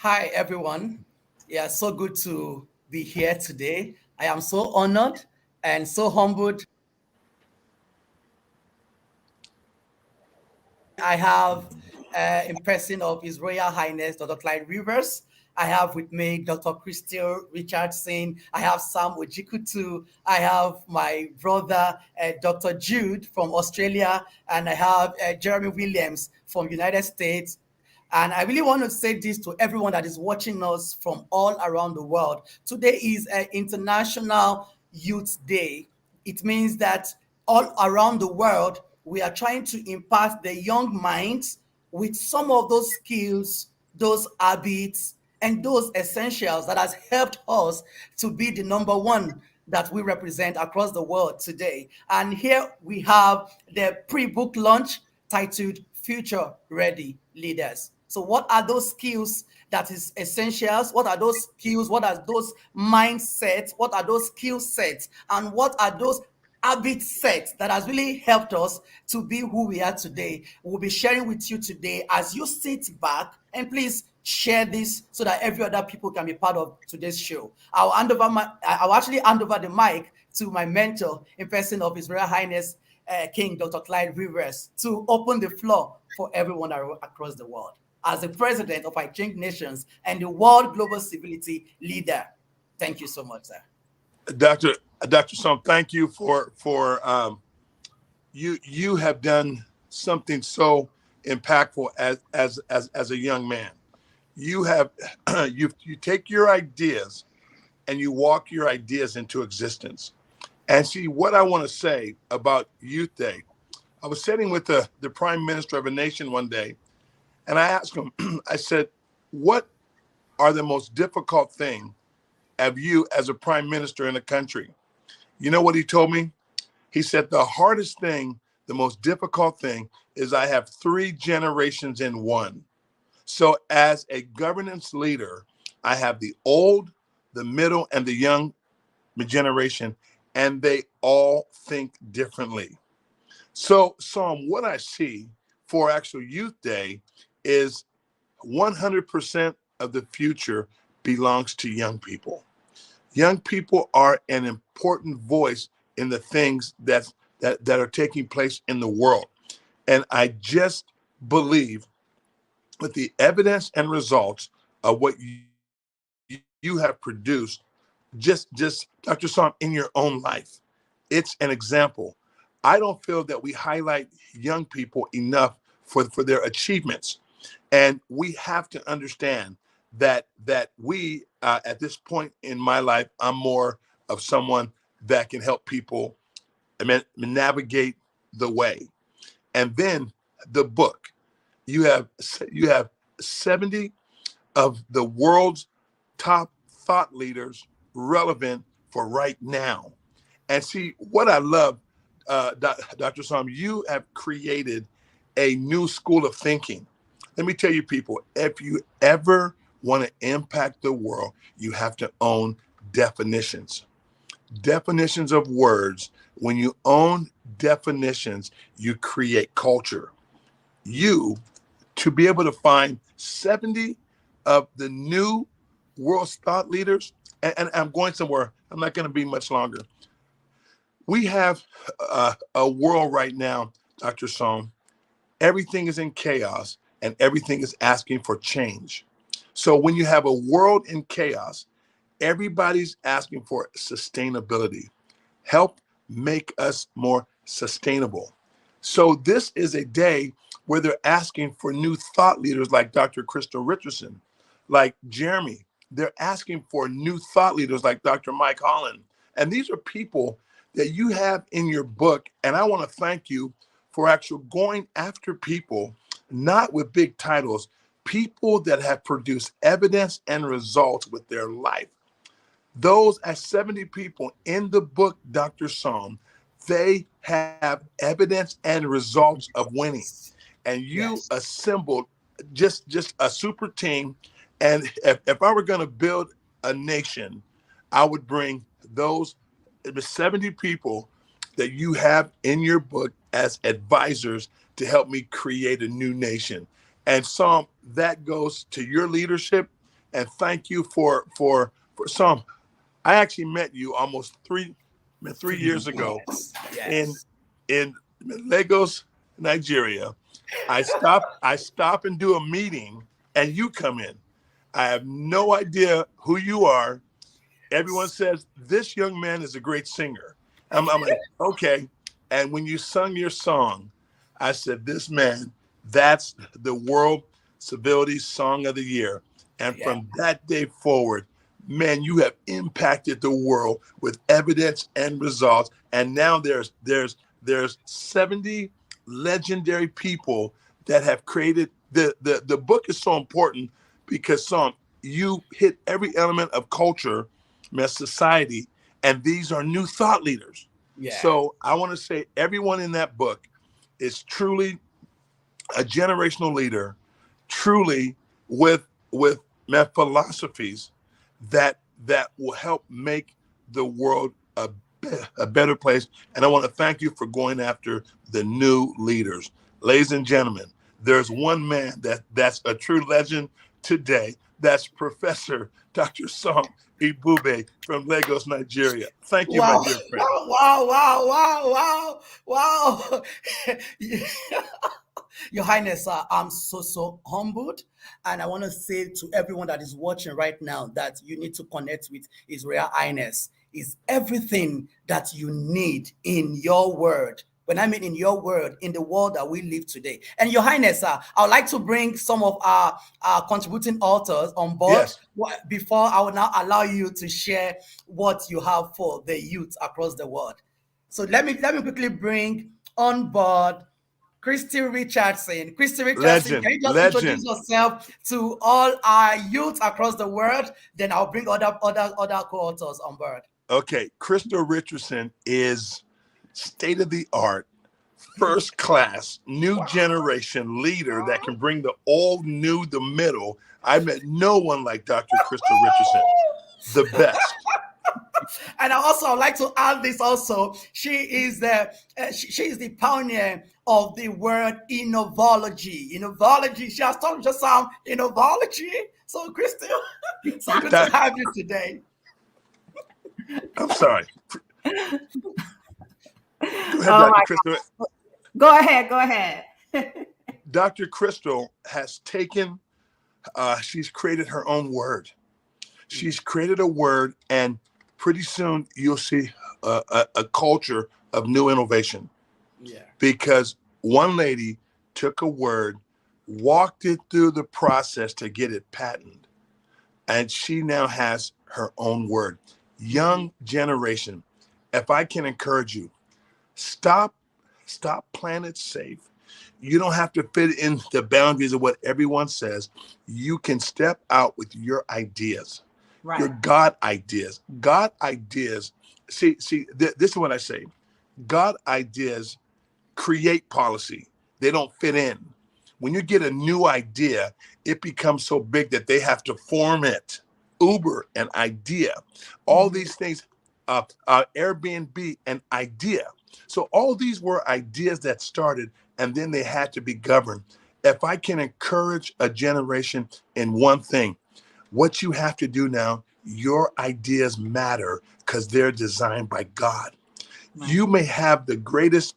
Hi, everyone. Yeah, so good to be here today. I am so honored and so humbled. I have in person of His Royal Highness Dr. Clyde Rivers. I have with me Dr. Christian Richardson. I have Sam Ojikutu. I have my brother Dr. Jude from Australia, and I have Jeremy Williams from United States. And I really want to say this to everyone that is watching us from all around the world. Today is International Youth Day. It means that all around the world, we are trying to impact the young minds with some of those skills, those habits, and those essentials that has helped us to be the number one that we represent across the world today. And here we have the pre-book launch titled Future Ready Leaders. So what are those skills that is essentials? What are those skills? What are those mindsets? What are those skill sets? And what are those habit sets that has really helped us to be who we are today? We'll be sharing with you today as you sit back, and please share this so that every other people can be part of today's show. I'll actually hand over the mic to my mentor in person of His Royal Highness King Dr. Clyde Rivers to open the floor for everyone across the world as the president of I Think Nations and the World Global Civility Leader. Thank you so much, sir. Dr. Dr. Som, thank you for you have done something so impactful as a young man. You have you take your ideas and you walk your ideas into existence. And see what I want to say about Youth Day. I was sitting with the prime minister of a nation one day, and I asked him, I said, what are the most difficult thing of you as a prime minister in a country? You know what he told me? He said, the hardest thing, the most difficult thing is I have three generations in one. So as a governance leader, I have the old, the middle, and the young generation, and they all think differently. So, what I see for actual Youth Day is 100% of the future belongs to young people. Young people are an important voice in the things that are taking place in the world. And I just believe with the evidence and results of what you have produced, just Dr. Som, in your own life, it's an example. I don't feel that we highlight young people enough for their achievements. And we have to understand that we at this point in my life, I'm more of someone that can help people navigate the way. And then the book, you have 70 of the world's top thought leaders relevant for right now. And see what I love, Dr. Som, you have created a new school of thinking. Let me tell you, people, if you ever want to impact the world, you have to own definitions. Definitions of words. When you own definitions, you create culture. You, to be able to find 70 of the new world's thought leaders, and I'm going somewhere, I'm not going to be much longer. We have a world right now, Dr. Som, everything is in chaos and everything is asking for change. So when you have a world in chaos, everybody's asking for sustainability. Help make us more sustainable. So this is a day where they're asking for new thought leaders like Dr. Crystal Richardson, like Jeremy. They're asking for new thought leaders like Dr. Mike Holland. And these are people that you have in your book. And I want to thank you for actually going after people, not with big titles, people that have produced evidence and results with their life. Those are 70 people in the book, Dr. Som, they have evidence and results of winning. And you Yes. assembled just a super team. And if I were going to build a nation, I would bring those 70 people that you have in your book as advisors to help me create a new nation. And Psalm, that goes to your leadership. and thank you for some. I actually met you almost 3 years ago Yes, in yes. in Lagos, Nigeria. I stop and do a meeting, and you come in. I have no idea who you are. Everyone says this young man is a great singer. I'm like, okay. And when you sung your song, I said, this man, that's the World Civility Song of the Year. And Yeah, from that day forward, man, you have impacted the world with evidence and results. And now there's 70 legendary people that have created the book is so important because you hit every element of culture, society, and these are new thought leaders. yeah, So I want to say everyone in that book is truly a generational leader, truly with philosophies that will help make the world a better place. And I want to thank you for going after the new leaders. Ladies and gentlemen, there's one man that's a true legend today. That's Professor Dr. Sam Ibube from Lagos, Nigeria. Thank you, my wow, dear friend. wow, wow, wow, wow, wow. Your Highness, I'm so humbled. And I want to say to everyone that is watching right now that you need to connect with His Royal Highness. Is everything that you need in your word. When I mean in your word, in the world that we live today. And Your Highness, I would like to bring some of our contributing authors on board Yes, before I will now allow you to share what you have for the youth across the world. So let me quickly bring on board Christy Richardson. Christy Richardson, legend, can you just introduce legend. yourself to all our youth across the world? Then I'll bring other co-authors on board. Okay, Crystal Richardson is state of the art, first class, new generation leader that can bring the old, new, the middle. I met no one like Dr. Crystal Richardson, the best. And I also would like to add this also. She is she is the pioneer of the word innovology. Innovology. She has taught just some innovology. So Crystal, so good to That, have you today. I'm sorry. Go ahead, Oh Dr. my Crystal. God. Go ahead. Go ahead. Dr. Crystal has taken, she's created her own word. Mm, She's created a word, and pretty soon you'll see a culture of new innovation yeah. because one lady took a word, walked it through the process to get it patented, and she now has her own word. Mhm. Young generation, if I can encourage you, stop stop playing it safe. You don't have to fit in the boundaries of what everyone says. You can step out with your ideas, your Right. God ideas. God ideas. This is what I say. God ideas create policy. They don't fit in. When you get a new idea, it becomes so big that they have to form it. Uber, an idea. All Mhm. these things, Airbnb, an idea. So all these were ideas that started and then they had to be governed. If I can encourage a generation in one thing, what you have to do now, your ideas matter because they're designed by God. Right. You may have the greatest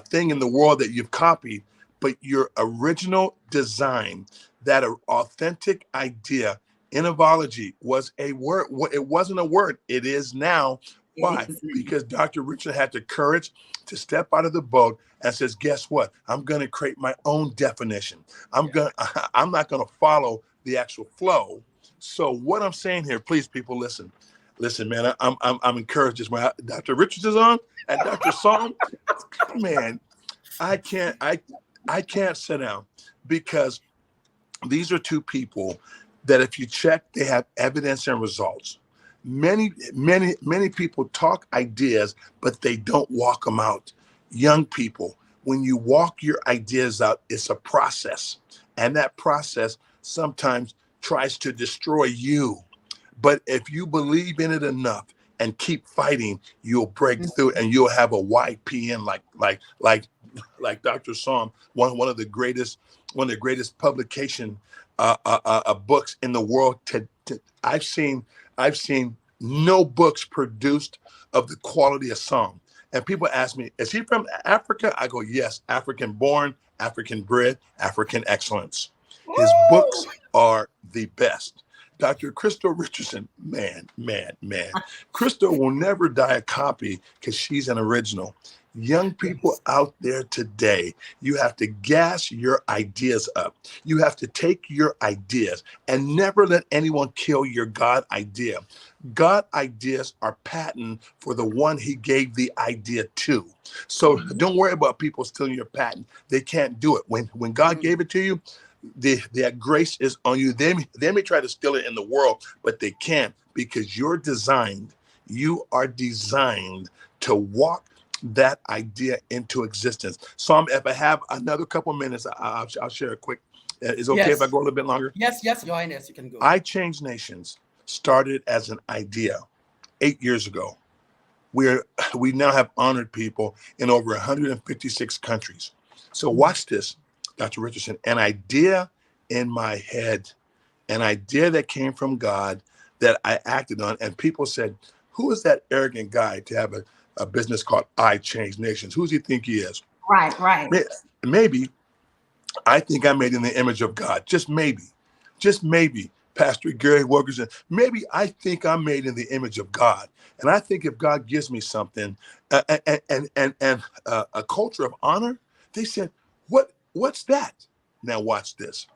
thing in the world that you've copied, but your original design, that authentic idea, innovology was a word. It wasn't a word. It is now. It Why? is. Because Dr. Richard had the courage to step out of the boat and says, "Guess what? I'm going to create my own definition. I'm Yeah. going. I'm not going to follow the actual flow." So what I'm saying here, please, people, listen. Listen, man, I'm encouraged. Just when Dr. Richards is on and Dr. Song, man, I can't I can't sit down because these are two people that if you check, they have evidence and results. Many people talk ideas, but they don't walk them out. Young people, when you walk your ideas out, it's a process, and that process sometimes tries to destroy you. But if you believe in it enough, and keep fighting, you'll break through and you'll have a YPN like Dr. Psalm, one of the greatest publication books in the world. I've seen no books produced of the quality of Psalm. And people ask me, is he from Africa? I go, yes, African born, African bred, African excellence. His books are the best. Dr. Crystal Richardson, man. Crystal will never die a copy because she's an original. Young people out there today, you have to gas your ideas up. You have to take your ideas and never let anyone kill your God idea. God ideas are patent for the one he gave the idea to. So don't worry about people stealing your patent. They can't do it. When God gave it to you, that grace is on you. They may try to steal it in the world, but they can't, because you are designed to walk that idea into existence. So if I have another couple minutes, I'll share a quick. Is it okay if I go a little bit longer? Yes, Your Highness, you can go. I Change Nations started as an idea 8 years ago. We now have honored people in over 156 countries. So watch this, Dr. Richardson. An idea in my head, an idea that came from God that I acted on, and people said, who is that arrogant guy to have a business called I Change Nations? Who does he think he is? Right. Maybe I think I'm made in the image of God. Just maybe, Pastor Gary Wilkerson, maybe I think I'm made in the image of God. And I think if God gives me something and a culture of honor, they said, what's that? Now watch this.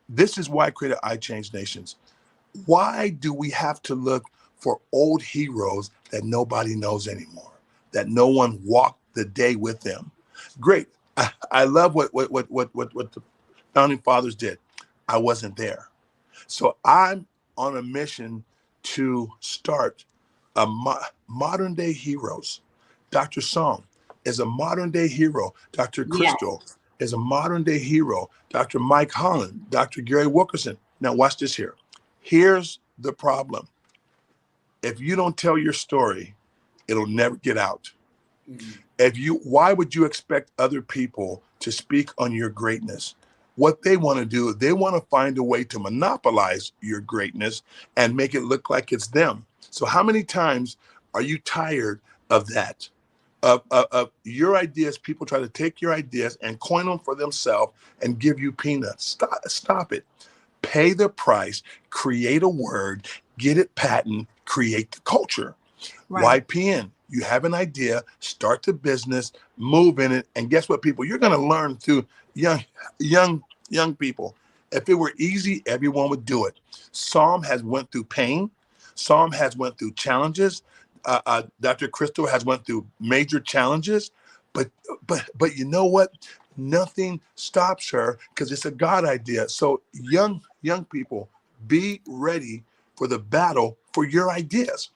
This is why I created I Change Nations. Why do we have to look for old heroes that nobody knows anymore, that no one walked the day with them? Great. I love what the founding fathers did. I wasn't there. So I'm on a mission to start a modern day heroes. Dr. Song is a modern day hero. Dr. Crystal is a modern day hero. Dr. Mike Holland, Dr. Gary Wilkerson. Now watch this here. Here's the problem. If you don't tell your story, it'll never get out. Why would you expect other people to speak on your greatness? What they want to do, they want to find a way to monopolize your greatness and make it look like it's them. So how many times are you tired of that? Of your ideas, people try to take your ideas and coin them for themselves and give you peanuts. Stop it. Pay the price, create a word, get it patent, create the culture. Right. YPN, you have an idea, start the business, move in it, and guess what, people? You're going to learn through young people. If it were easy, everyone would do it. Psalm has went through pain. Psalm has went through challenges. Dr. Crystal has went through major challenges, but you know what? Nothing stops her because it's a God idea. So young people, be ready for the battle for your ideas.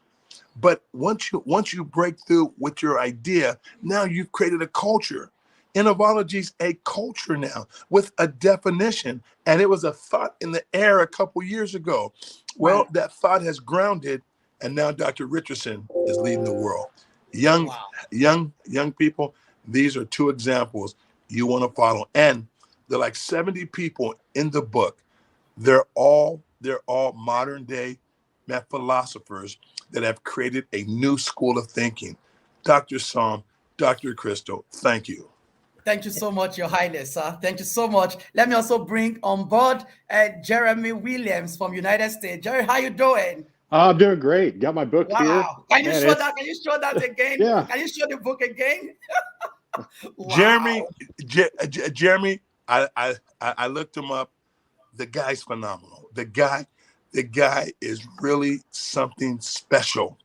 But once you break through with your idea, now you've created a culture. Innovology is a culture now with a definition, and it was a thought in the air a couple years ago. Well, that thought has grounded, and now Dr. Richardson is leading the world. Young people, these are two examples you want to follow. And they're like 70 people in the book. They're all modern day philosophers that have created a new school of thinking. Dr. Psalm, Dr. Crystal, thank you. Thank you so much, Your Highness, sir. Thank you so much. Let me also bring on board Jeremy Williams from United States. Jerry, how you doing? I'm doing great. Got my book here. Can you show that? Can you show that again? Yeah. Can you show the book again? Wow. Jeremy, I looked him up. The guy's phenomenal. The guy is really something special.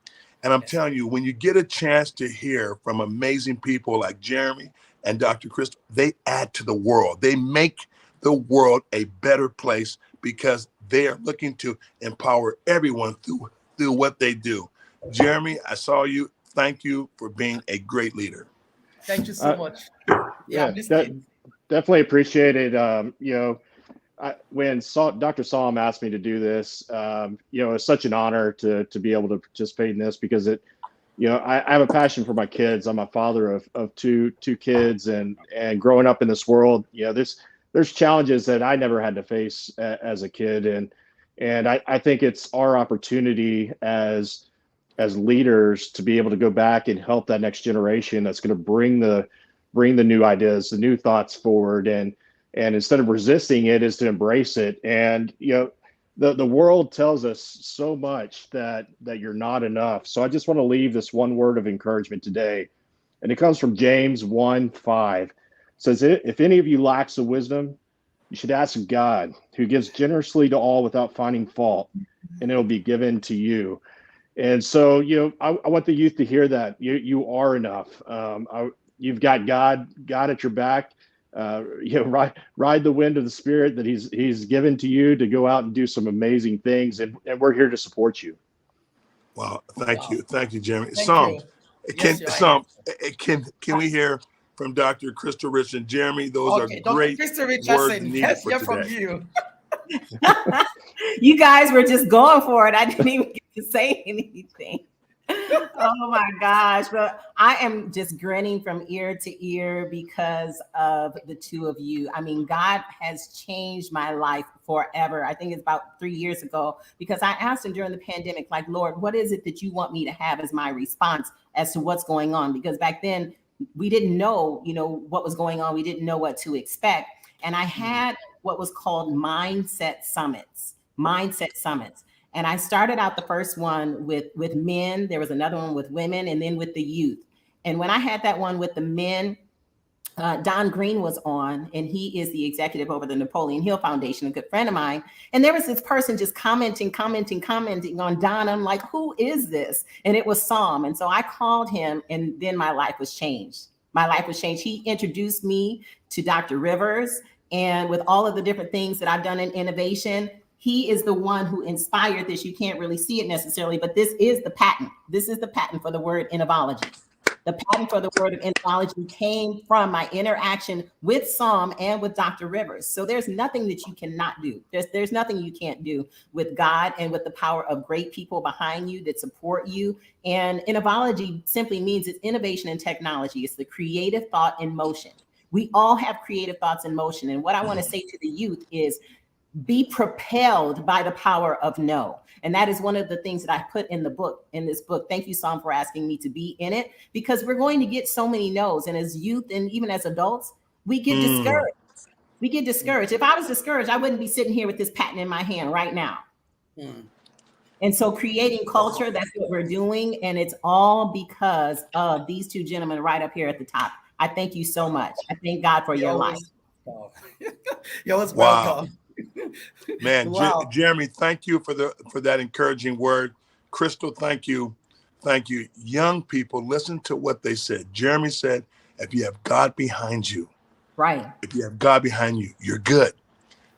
And I'm telling you, when you get a chance to hear from amazing people like Jeremy and Dr. Crystal, they add to the world. They make the world a better place because they are looking to empower everyone through what they do. Jeremy, I saw you. Thank you for being a great leader. Thank you so much. Yeah, definitely appreciate it. Dr. Saum asked me to do this, it's such an honor to be able to participate in this because I have a passion for my kids. I'm a father of two kids, and growing up in this world, there's challenges that I never had to face as a kid, and I think it's our opportunity as leaders to be able to go back and help that next generation that's going to bring the new ideas, the new thoughts forward, and instead of resisting it is to embrace it. And the world tells us so much that you're not enough. So I just want to leave this one word of encouragement today, and it comes from James 1:5. It says, if any of you lacks the wisdom, you should ask God, who gives generously to all without finding fault, and it'll be given to you. And so, I want the youth to hear that you are enough. You've got God at your back. Ride the wind of the Spirit that He's given to you to go out and do some amazing things, and we're here to support you. Wow, thank you, Jeremy. Thank Can we hear from Dr. Crystal Richardson? Jeremy, those are great Dr. words needed let's for hear today. from you. You guys were just going for it. I didn't even get to say anything. Oh my gosh. But I am just grinning from ear to ear because of the two of you. I mean, God has changed my life forever. I think it's about 3 years ago, because I asked him during the pandemic, like, Lord, what is it that you want me to have as my response as to what's going on? Because back then we didn't know, what was going on. We didn't know what to expect. And I had what was called mindset summits. And I started out the first one with men. There was another one with women, and then with the youth. And when I had that one with the men, Don Green was on, and he is the executive over the Napoleon Hill Foundation, a good friend of mine. And there was this person just commenting on Don. I'm like, who is this? And it was Saum. And so I called him, and then my life was changed. He introduced me to Dr. Rivers, and with all of the different things that I've done in innovation, he is the one who inspired this. You can't really see it necessarily, but this is the patent. This is the patent for the word innovology. The patent for the word of innovology came from my interaction with Saum and with Dr. Rivers. So there's nothing that you cannot do. There's nothing you can't do with God and with the power of great people behind you that support you. And innovology simply means it's innovation and technology. It's the creative thought in motion. We all have creative thoughts in motion. And what I want to say to the youth is, be propelled by the power of no. And that is one of the things that I put in this book. Thank you, Saum, for asking me to be in it, because we're going to get so many no's. And as youth and even as adults, we get discouraged. If I was discouraged, I wouldn't be sitting here with this patent in my hand right now. And so creating culture, that's what we're doing. And it's all because of these two gentlemen right up here at the top. I thank you so much. I thank God for your life. You're always welcome. Man, Jeremy, thank you for that encouraging word. Crystal, thank you. Young people, listen to what they said. Jeremy said, if you have God behind you, right? If you have God behind you, you're good.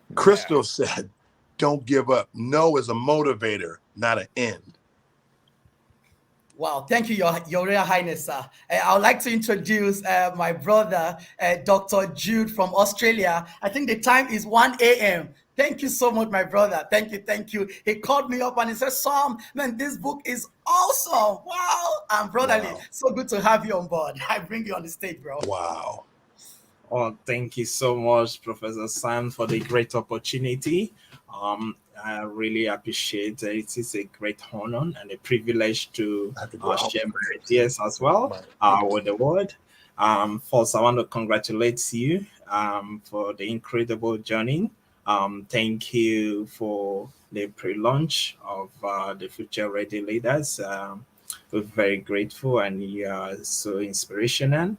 Yeah. Crystal said, don't give up. No is a motivator, not an end. Wow, thank you, Your Royal Highness, sir. I would like to introduce my brother, Dr. Jude from Australia. I think the time is 1 a.m. Thank you so much, my brother. Thank you. He called me up and he said, Saum, man, this book is awesome. Wow. And brotherly, so good to have you on board. I bring you on the stage, bro. Wow. Oh, thank you so much, Professor Sam, for the great opportunity. I really appreciate it. It is a great honor and a privilege to share my ideas as well with the world. First, I want to congratulate you for the incredible journey. Thank you for the pre-launch of the Future Ready Leaders. We're very grateful, and you are so inspirational.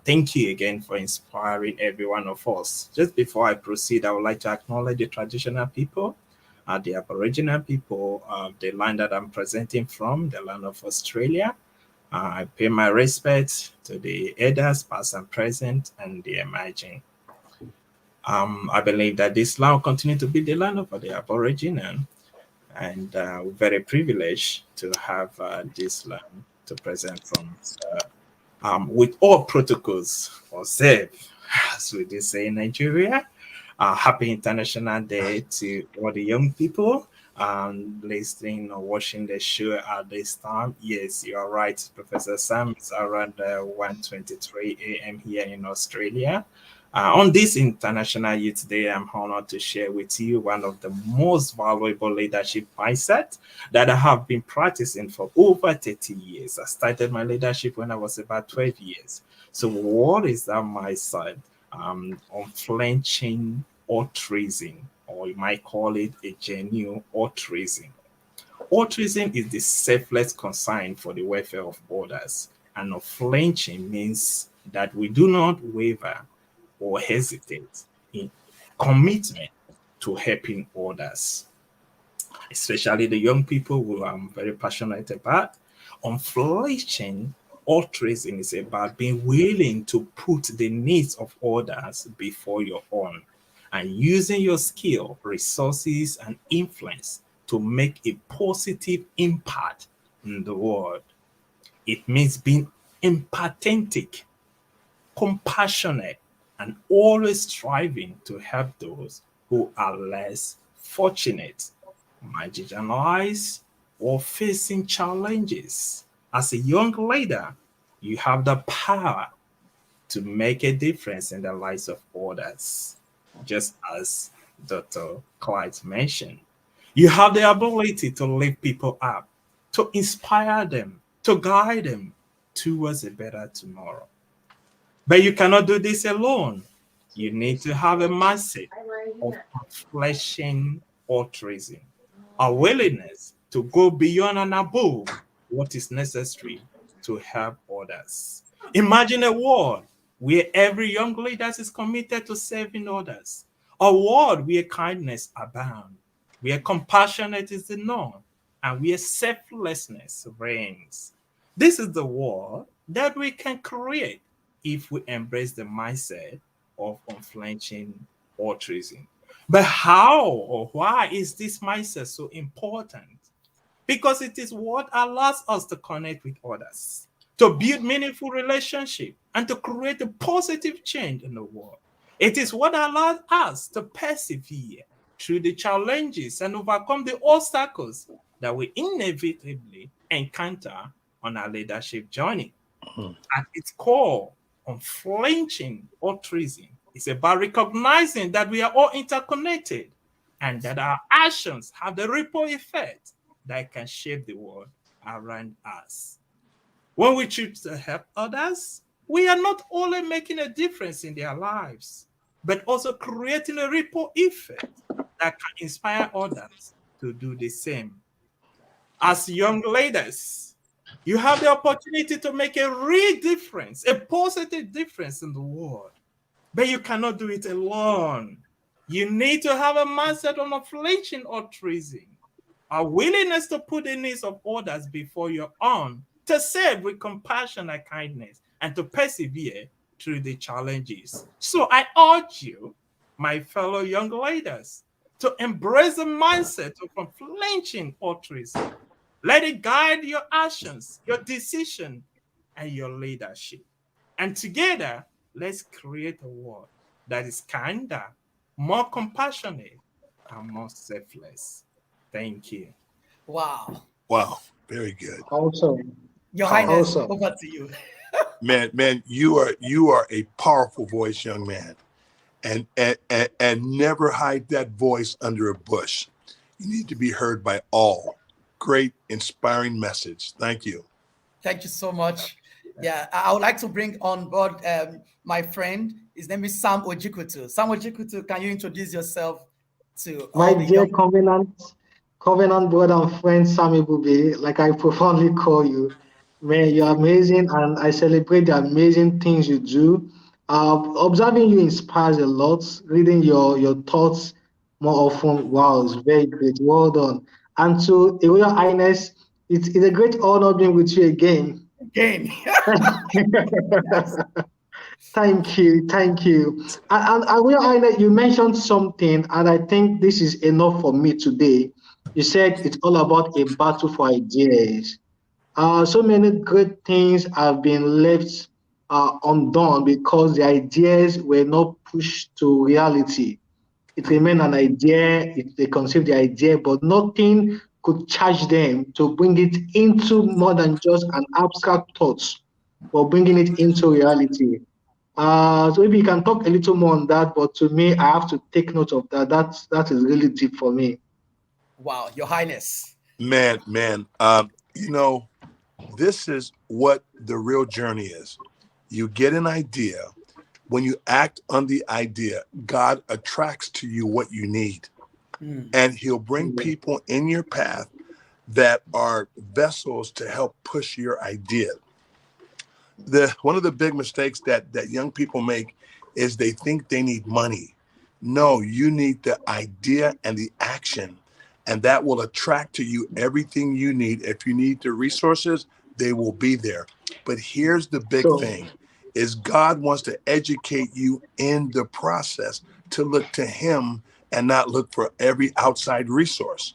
Thank you again for inspiring every one of us. Just before I proceed, I would like to acknowledge the traditional people, the Aboriginal people of the land that I'm presenting from, the land of Australia. I pay my respect to the elders, past and present, and the emerging. I believe that this land will continue to be the land of the Aboriginal, and we're very privileged to have this land to present from, with all protocols for safe, as we do say in Nigeria. Happy International Day to all the young people listening or watching the show at this time. Yes, you are right, Professor Sam. It's around 1:23 a.m. here in Australia. On this International Youth Day, I'm honored to share with you one of the most valuable leadership mindset that I have been practicing for over 30 years. I started my leadership when I was about 12 years. So what is that mindset? Unflinching altruism, or you might call it a genuine altruism. Altruism is the selfless concern for the welfare of others, and unflinching means that we do not waver or hesitate in commitment to helping others, especially the young people who I'm very passionate about. Unflinching altruism is about being willing to put the needs of others before your own and using your skill, resources, and influence to make a positive impact in the world. It means being empathetic, compassionate, and always striving to help those who are less fortunate, marginalized, or facing challenges. As a young leader, you have the power to make a difference in the lives of others, just as Dr. Clyde mentioned. You have the ability to lift people up, to inspire them, to guide them towards a better tomorrow. But you cannot do this alone. You need to have a mindset of fleshing altruism, a willingness to go beyond and above what is necessary to help others. Imagine a world where every young leader is committed to serving others, a world where kindness abounds, where compassionate is the norm, and where selflessness reigns. This is the world that we can create if we embrace the mindset of unflinching altruism. But how or why is this mindset so important? Because it is what allows us to connect with others, to build meaningful relationships, and to create a positive change in the world. It is what allows us to persevere through the challenges and overcome the obstacles that we inevitably encounter on our leadership journey. At its core, unflinching altruism is about recognizing that we are all interconnected and that our actions have the ripple effect that can shape the world around us. When we choose to help others, we are not only making a difference in their lives, but also creating a ripple effect that can inspire others to do the same. As young leaders, you have the opportunity to make a real difference, a positive difference in the world. But you cannot do it alone. You need to have a mindset of unflinching altruism, a willingness to put the needs of others before your own, to serve with compassion and kindness, and to persevere through the challenges. So I urge you, my fellow young leaders, to embrace the mindset of unflinching altruism. Let it guide your actions, your decision, and your leadership. And together, let's create a world that is kinder, more compassionate, and more selfless. Thank you. Wow. Wow. Very good. Awesome. Your Highness, Awesome. over to you. Man, you are a powerful voice, young man. And never hide that voice under a bush. You need to be heard by all. Great, inspiring message. Thank you. Thank you so much. Yeah, I would like to bring on board my friend. His name is Sam Ojikutu. Sam Ojikutu, can you introduce yourself to My all the dear young... Covenant brother and friend Sammy Bube, like I profoundly call you, man, you're amazing, and I celebrate the amazing things you do. Observing you inspires a lot. Reading your thoughts more often, wow, it's very great. Well done. And to a Royal Highness, it's a great honor being with you again. Again. Thank you, thank you. And Royal Highness, you mentioned something, and I think this is enough for me today. You said it's all about a battle for ideas. So many great things have been left undone because the ideas were not pushed to reality. it remained an idea. They conceived the idea, but nothing could charge them to bring it into more than just an abstract thought, but bringing it into reality. So maybe you can talk a little more on that, but to me, I have to take note of that. That is really deep for me. Wow, Your Highness. Man, this is what the real journey is. You get an idea. When you act on the idea, God attracts to you what you need. And he'll bring people in your path that are vessels to help push your idea. One of the big mistakes that young people make is they think they need money. No, you need the idea and the action, and that will attract to you everything you need. If you need the resources, they will be there. But here's the big thing, is God wants to educate you in the process to look to him and not look for every outside resource.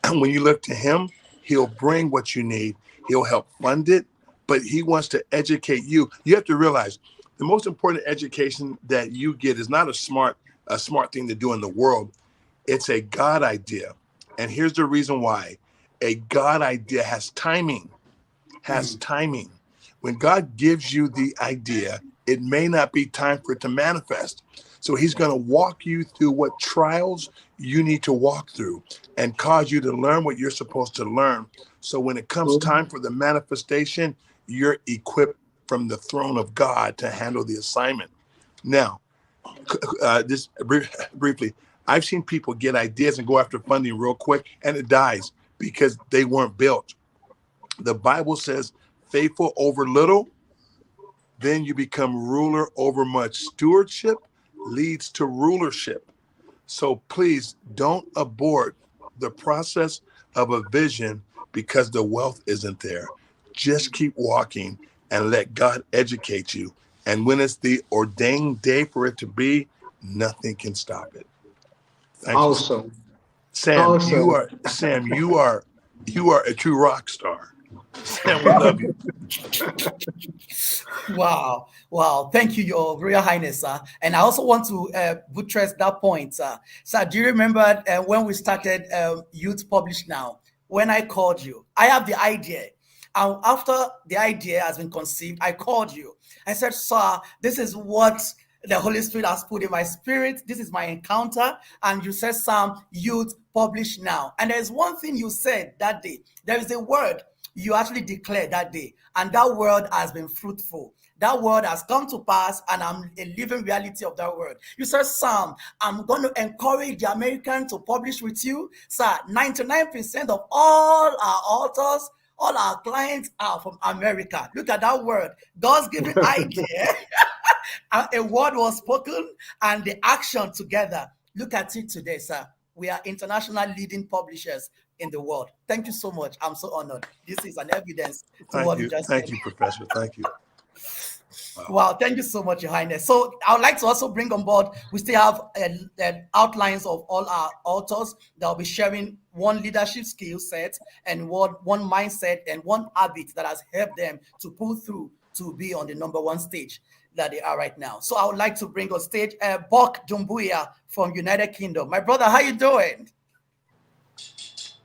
And when you look to him, he'll bring what you need. He'll help fund it, but he wants to educate you. You have to realize the most important education that you get is not a smart thing to do in the world. It's a God idea. And here's the reason why. A God idea has timing, timing. When God gives you the idea, it may not be time for it to manifest. So he's going to walk you through what trials you need to walk through and cause you to learn what you're supposed to learn. So when it comes time for the manifestation, you're equipped from the throne of God to handle the assignment. Now, just briefly, I've seen people get ideas and go after funding real quick, and it dies because they weren't built. The Bible says, faithful over little, then you become ruler over much. Stewardship leads to rulership. So please don't abort the process of a vision because the wealth isn't there. Just keep walking and let God educate you. And when it's the ordained day for it to be, nothing can stop it. Thank Awesome. you. Sam, you are a true rock star. Sam, we love you. Wow. Thank you, Your Royal Highness, sir. And I also want to buttress that point, sir. Sir, do you remember when we started Youth Publish Now? When I called you, I have the idea. And after the idea has been conceived, I called you. I said, sir, this is what the Holy Spirit has put in my spirit. This is my encounter. And you said, Sam, Youth Publish Now. And there's one thing you said that day. There is a word you actually declared that day. And that word has been fruitful. That word has come to pass, and I'm a living reality of that word. You said, Sam, I'm going to encourage the American to publish with you. Sir, 99% of all our authors, all our clients are from America. Look at that word. God's given idea. A word was spoken and the action together. Look at it today, sir. We are international leading publishers in the world. Thank you so much. I'm so honored. This is an evidence to what you just said. Thank you, Professor. Thank you. Wow, thank you so much, Your Highness. So I would like to also bring on board, we still have outlines of all our authors that will be sharing one leadership skill set and one mindset and one habit that has helped them to pull through to be on the number one stage that they are right now. So I would like to bring on stage Bok Dumbuya from United Kingdom. My brother, how you doing?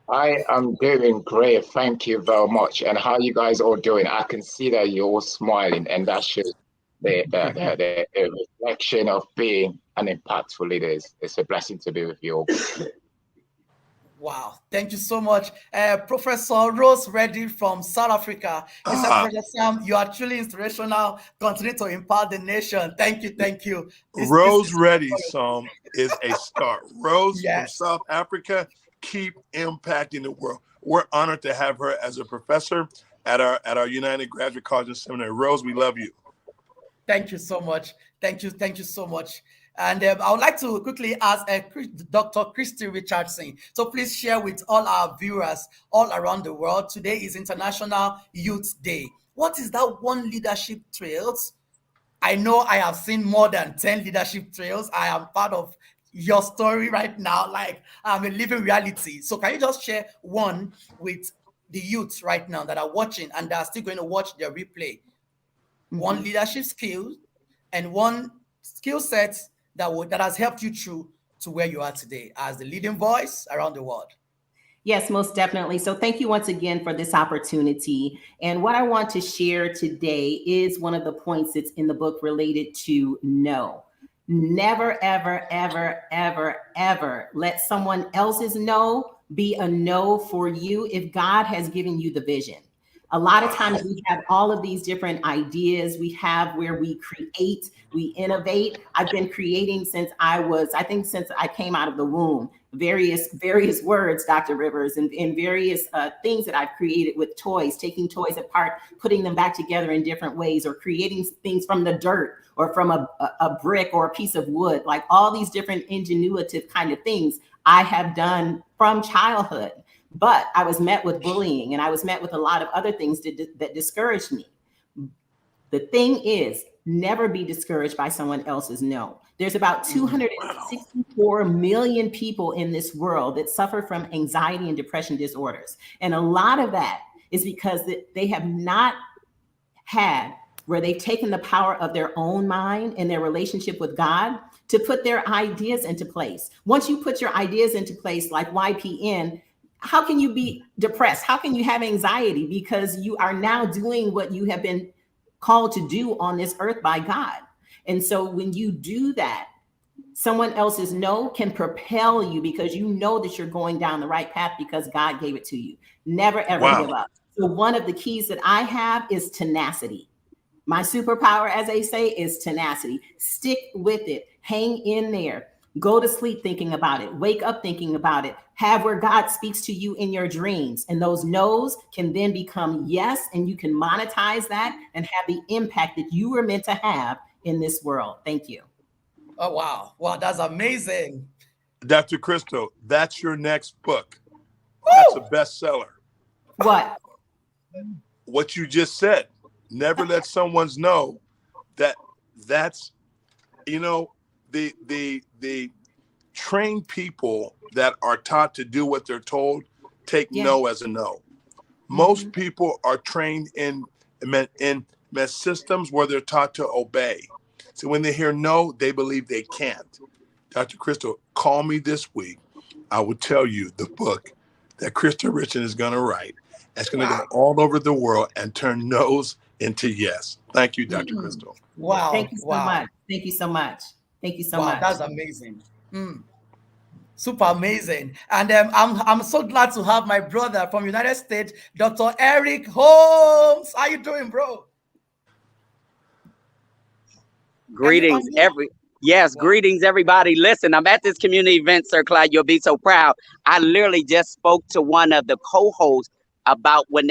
I am doing great. Thank you very much. And how you guys all doing? I can see that you're all smiling, and that shows the reflection of being an impactful leader. It's a blessing to be with you all. Wow, thank you so much. Professor Rose Reddy from South Africa. He said, Professor Sam, you are truly inspirational. Continue to impact the nation. Thank you. Rose Reddy, Sam, is a star. Rose from South Africa, keep impacting the world. We're honored to have her as a professor at our United Graduate College and Seminary. Rose, we love you. Thank you so much. Thank you so much. And I would like to quickly ask Dr. Christy Richardson. So please share with all our viewers all around the world. Today is International Youth Day. What is that one leadership trails? I know I have seen more than 10 leadership trails. I am part of your story right now. Like, I'm a living reality. So can you just share one with the youth right now that are watching and that are still going to watch their replay? One leadership skill and one skill set that has helped you through to where you are today as the leading voice around the world? Yes, most definitely. So thank you once again for this opportunity. And what I want to share today is one of the points that's in the book related to no. Never, ever, ever, ever, ever let someone else's no be a no for you if God has given you the vision. A lot of times we have all of these different ideas. We have where we create, we innovate. I've been creating since since I came out of the womb, various words, Dr. Rivers, and various things that I've created with toys, taking toys apart, putting them back together in different ways, or creating things from the dirt or from a brick or a piece of wood, like all these different ingenuitive kind of things I have done from childhood. But I was met with bullying, and I was met with a lot of other things that discouraged me. The thing is, never be discouraged by someone else's no. There's about 264 million people in this world that suffer from anxiety and depression disorders. And a lot of that is because they have not had where they've taken the power of their own mind and their relationship with God to put their ideas into place. Once you put your ideas into place, like YPN, how can you be depressed? How can you have anxiety? Because you are now doing what you have been called to do on this earth by God. And so when you do that, someone else's no can propel you because you know that you're going down the right path because God gave it to you. Never, ever give up. So one of the keys that I have is tenacity. My superpower, as they say, is tenacity. Stick with it. Hang in there. Go to sleep thinking about it. Wake up thinking about it. Have where God speaks to you in your dreams. And those no's can then become yes, and you can monetize that and have the impact that you were meant to have in this world. Thank you. Oh, wow. Wow, that's amazing. Dr. Crystal, that's your next book. That's a bestseller. What? What you just said. Never let someone's know that's, you know, the trained people that are taught to do what they're told take no as a no. Most people are trained in systems where they're taught to obey. So when they hear no, they believe they can't. Dr. Crystal, call me this week. I will tell you the book that Crystal Richard is going to write. It's going to go all over the world and turn no's into yes. Thank you, Dr. Crystal. Wow. Thank you so much. Thank you so much. Thank you so much. That's amazing. Super amazing. And I'm so glad to have my brother from United States, Dr. Eric Holmes. How you doing, bro? Greetings, greetings, everybody. Listen, I'm at this community event, Sir Clyde. You'll be so proud. I literally just spoke to one of the co-hosts about when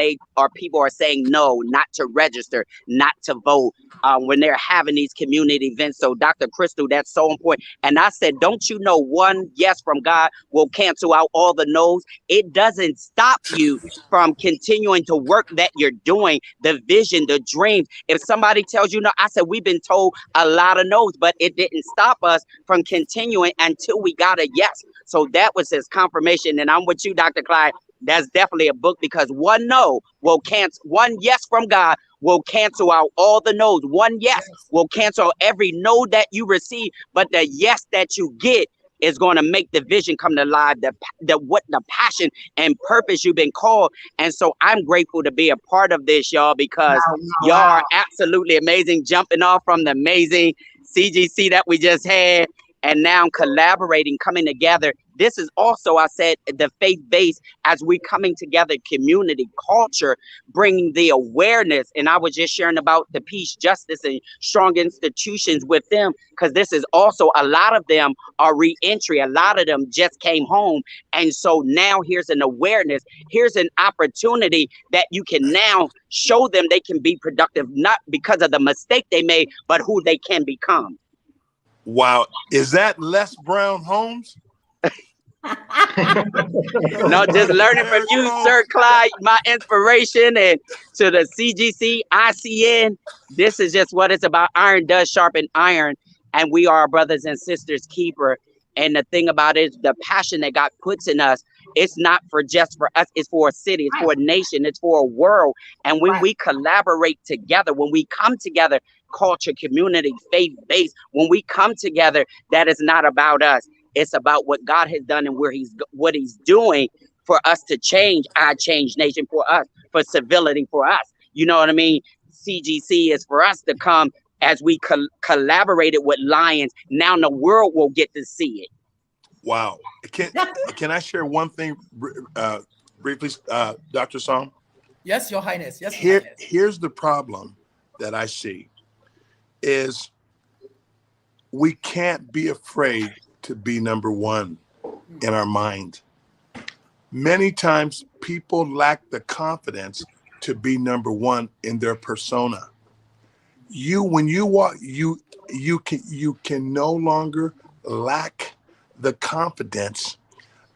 people are saying no, not to register, not to vote, when they're having these community events. So Dr. Crystal, that's so important. And I said, don't you know one yes from God will cancel out all the no's? It doesn't stop you from continuing to work that you're doing, the vision, the dreams. If somebody tells you no, I said, we've been told a lot of no's, but it didn't stop us from continuing until we got a yes. So that was his confirmation. And I'm with you, Dr. Clyde. That's definitely a book, because one no will cancel, one yes from God will cancel out all the no's. One yes will cancel every no that you receive, but the yes that you get is going to make the vision come to life, the passion and purpose you've been called. And so I'm grateful to be a part of this, y'all, because y'all are absolutely amazing, jumping off from the amazing CGC that we just had. And now collaborating, coming together. This is also, I said, the faith base as we coming together, community, culture, bringing the awareness. And I was just sharing about the peace, justice, and strong institutions with them, because this is also, a lot of them are re-entry. A lot of them just came home. And so now here's an awareness. Here's an opportunity that you can now show them they can be productive, not because of the mistake they made, but who they can become. Wow. Is that Les Brown Holmes? No, just learning from you, Sir Clyde, my inspiration, and to the CGC, ICN. This is just what it's about. Iron does sharpen iron, and we are our brothers and sisters keeper. And the thing about it is the passion that God puts in us, it's not for just for us, it's for a city, it's for a nation, it's for a world. And when we collaborate together, when we come together, culture, community, faith-based, when we come together, that is not about us. It's about what God has done and what he's doing for us to change our change nation, for us, for civility for us. You know what I mean? CGC is for us to come as we collaborated with Lions. Now the world will get to see it. Wow. Can I share one thing briefly, Dr. Song? Yes, Your Highness. Yes, Your Highness. Here's the problem that I see is we can't be afraid to be number one in our mind. Many times people lack the confidence to be number one in their persona. When you walk, you can no longer lack the confidence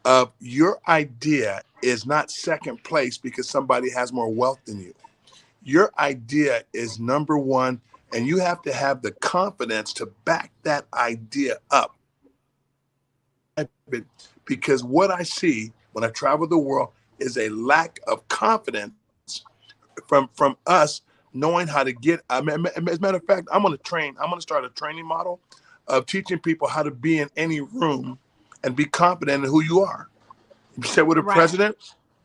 of your idea is not second place because somebody has more wealth than you. Your idea is number one, and you have to have the confidence to back that idea up. Because what I see when I travel the world is a lack of confidence from us knowing how to get. As a matter of fact, I'm going to start a training model of teaching people how to be in any room and be confident in who you are. Sit with a president,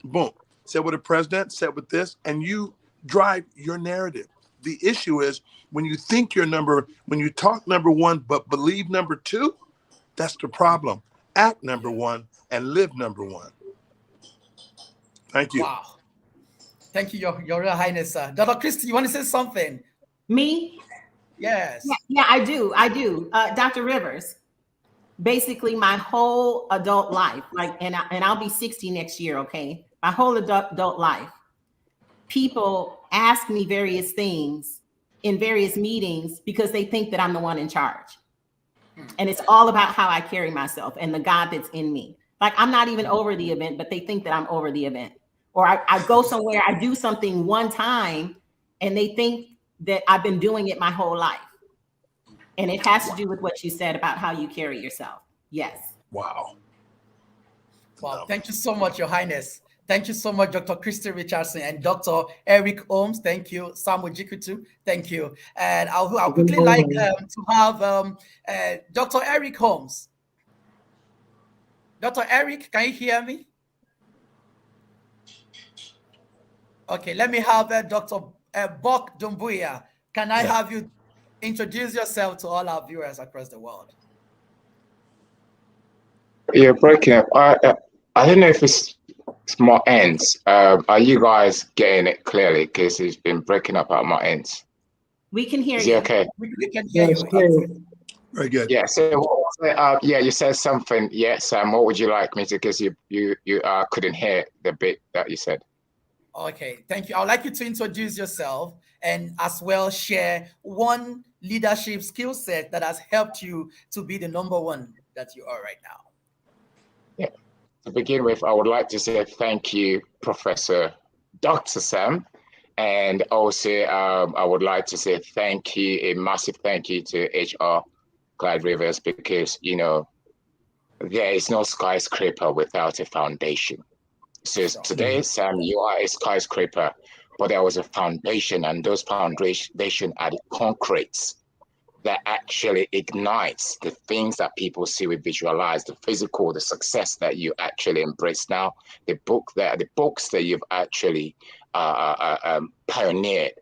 boom. Sit with a president, sit with this, and you drive your narrative. The issue is when you think when you talk number one, but believe number two, that's the problem. Act number one and live number one. Thank you. Wow. Thank you, Your Royal Highness. Dr. Christie, you want to say something? Me? Yes. Yeah, I do. Dr. Rivers, basically my whole adult life, and I'll be 60 next year, okay? My whole adult life, people ask me various things in various meetings because they think that I'm the one in charge. And it's all about how I carry myself and the God that's in me. Like, I'm not even over the event, but they think that I'm over the event. Or I go somewhere, I do something one time, and they think that I've been doing it my whole life. And it has to do with what you said about how you carry yourself. Yes. Wow. Wow. Thank you so much, Your Highness. Thank you so much, Dr. Christie Richardson and Dr. Eric Holmes. Thank you. Sam Ojikutu. Thank you. And I'll quickly like to have Dr. Eric Holmes. Dr. Eric, can you hear me? Okay, let me have Dr. Bok Dumbuya. Can I have you introduce yourself to all our viewers across the world? You're breaking up. I don't know if it's my ends. Are you guys getting it clearly? Because it's been breaking up at my ends. We can hear you. Is it okay? We can hear you. Very good. Yeah. So, you said something. Yes, Sam. What would you like me to? Because you couldn't hear the bit that you said. Okay, thank you. I would like you to introduce yourself and as well share one leadership skill set that has helped you to be the number one that you are right now. Yeah. To begin with, I would like to say thank you, Professor Dr. Sam. And also, I would like to say a massive thank you to HR Clyde Rivers, because, there is no skyscraper without a foundation. So today, Sam, you are a skyscraper, but there was a foundation, and those foundation are the concretes that actually ignites the things that people see, we visualize, the physical, the success that you actually embrace now, the books that you've actually pioneered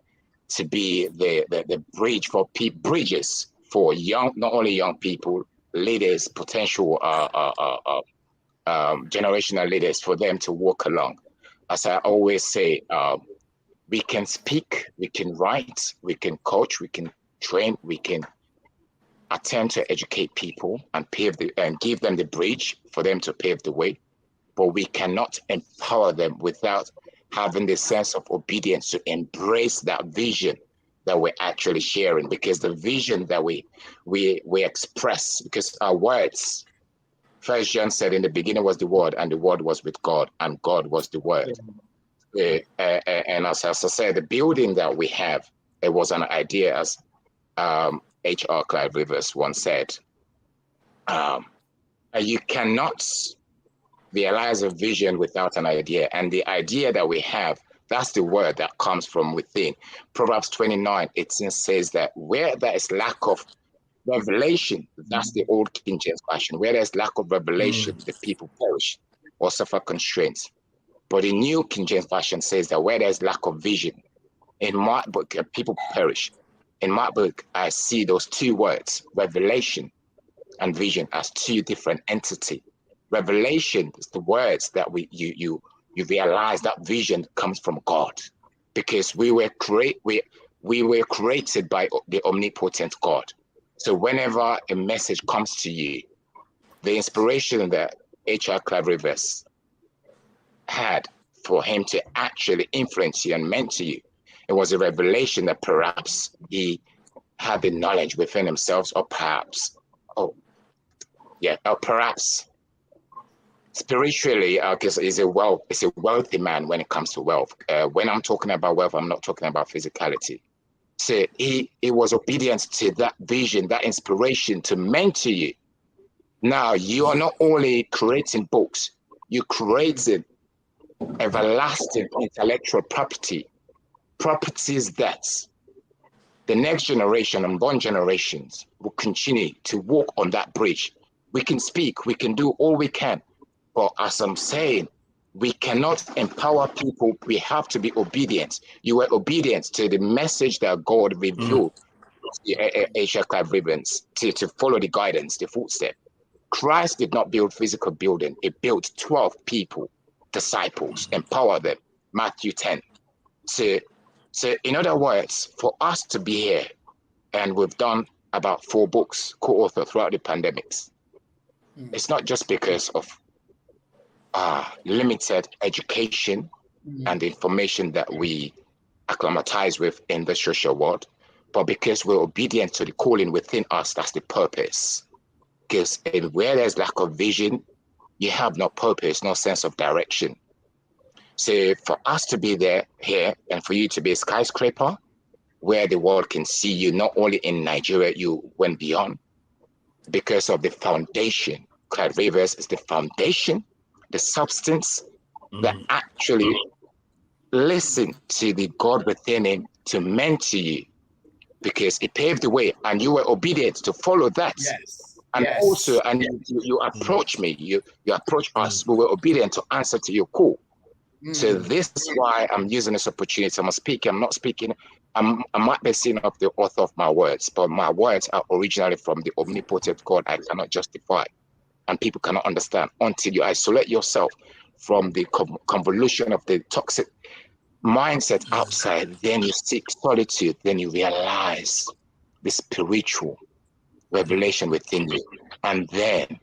to be the bridges for not only young people, leaders, potential generational leaders, for them to walk along. As I always say, we can speak, we can write, we can coach, we can train, we can attempt to educate people and give them the bridge for them to pave the way, but we cannot empower them without having the sense of obedience to embrace that vision that we're actually sharing. Because the vision that we express, because our words, First John said, in the beginning was the Word, and the Word was with God, and God was the Word. And as I said, the building that we have, it was an idea, as H.R. Clyde Rivers once said. You cannot realize a vision without an idea. And the idea that we have, that's the word that comes from within. Proverbs 29:18 says that where there is lack of Revelation, that's the old King James Version. Where there's lack of revelation, the people perish or suffer constraints. But the New King James Version says that where there's lack of vision, in my book, people perish. In my book, I see those two words, revelation and vision, as two different entities. Revelation is the words that you realize that vision comes from God, because we were created by the omnipotent God. So whenever a message comes to you, the inspiration that H.R. Clive Rivers had for him to actually influence you and mentor you, it was a revelation that perhaps he had the knowledge within himself, or perhaps, spiritually, because he's a wealthy man when it comes to wealth. When I'm talking about wealth, I'm not talking about physicality. So he was obedient to that vision, that inspiration to mentor you. Now you are not only creating books, you're creating everlasting intellectual properties that the next generation, unborn generations, will continue to walk on that bridge. We can speak, we can do all we can, but as I'm saying, we cannot empower people. We have to be obedient. You were obedient to the message that God revealed to H.R. Clive Rivers to follow the guidance, the footstep. Christ did not build physical building. He built 12 people, disciples, empower them. Matthew 10. So in other words, for us to be here, and we've done about 4 books, co-author throughout the pandemics, it's not just because of limited education and the information that we acclimatize with in the social world, but because we're obedient to the calling within us. That's the purpose. Because where there's lack of vision, you have no purpose, no sense of direction. So for us to be here, and for you to be a skyscraper where the world can see you, not only in Nigeria, you went beyond because of the foundation. Clive Rivers is the foundation, the substance that actually listen to the God within him to mentor you, because it paved the way and you were obedient to follow that. And also, and you approach me, you approach us, we were obedient to answer to your call. So this is why I'm using this opportunity. I'm speaking, I'm not speaking. I might be seen of the author of my words, but my words are originally from the omnipotent God I cannot justify. And people cannot understand until you isolate yourself from the convolution of the toxic mindset outside. Then you seek solitude. Then you realize the spiritual revelation within you. And then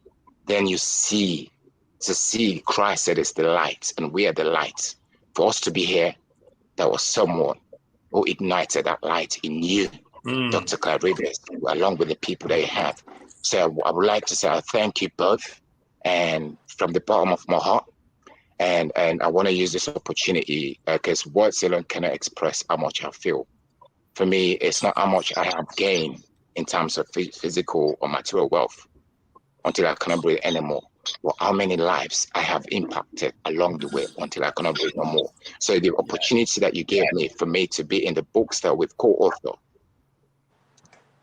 you see Christ said is the light, and we are the light. For us to be here, there was someone who ignited that light in you, Dr. Clive Rivers, along with the people that you have. So I would like to say I thank you both, and from the bottom of my heart. And I want to use this opportunity because words alone cannot express how much I feel. For me, it's not how much I have gained in terms of physical or material wealth until I cannot breathe anymore, or how many lives I have impacted along the way until I cannot breathe no more. So the opportunity that you gave me for me to be in the books that we've co-authored,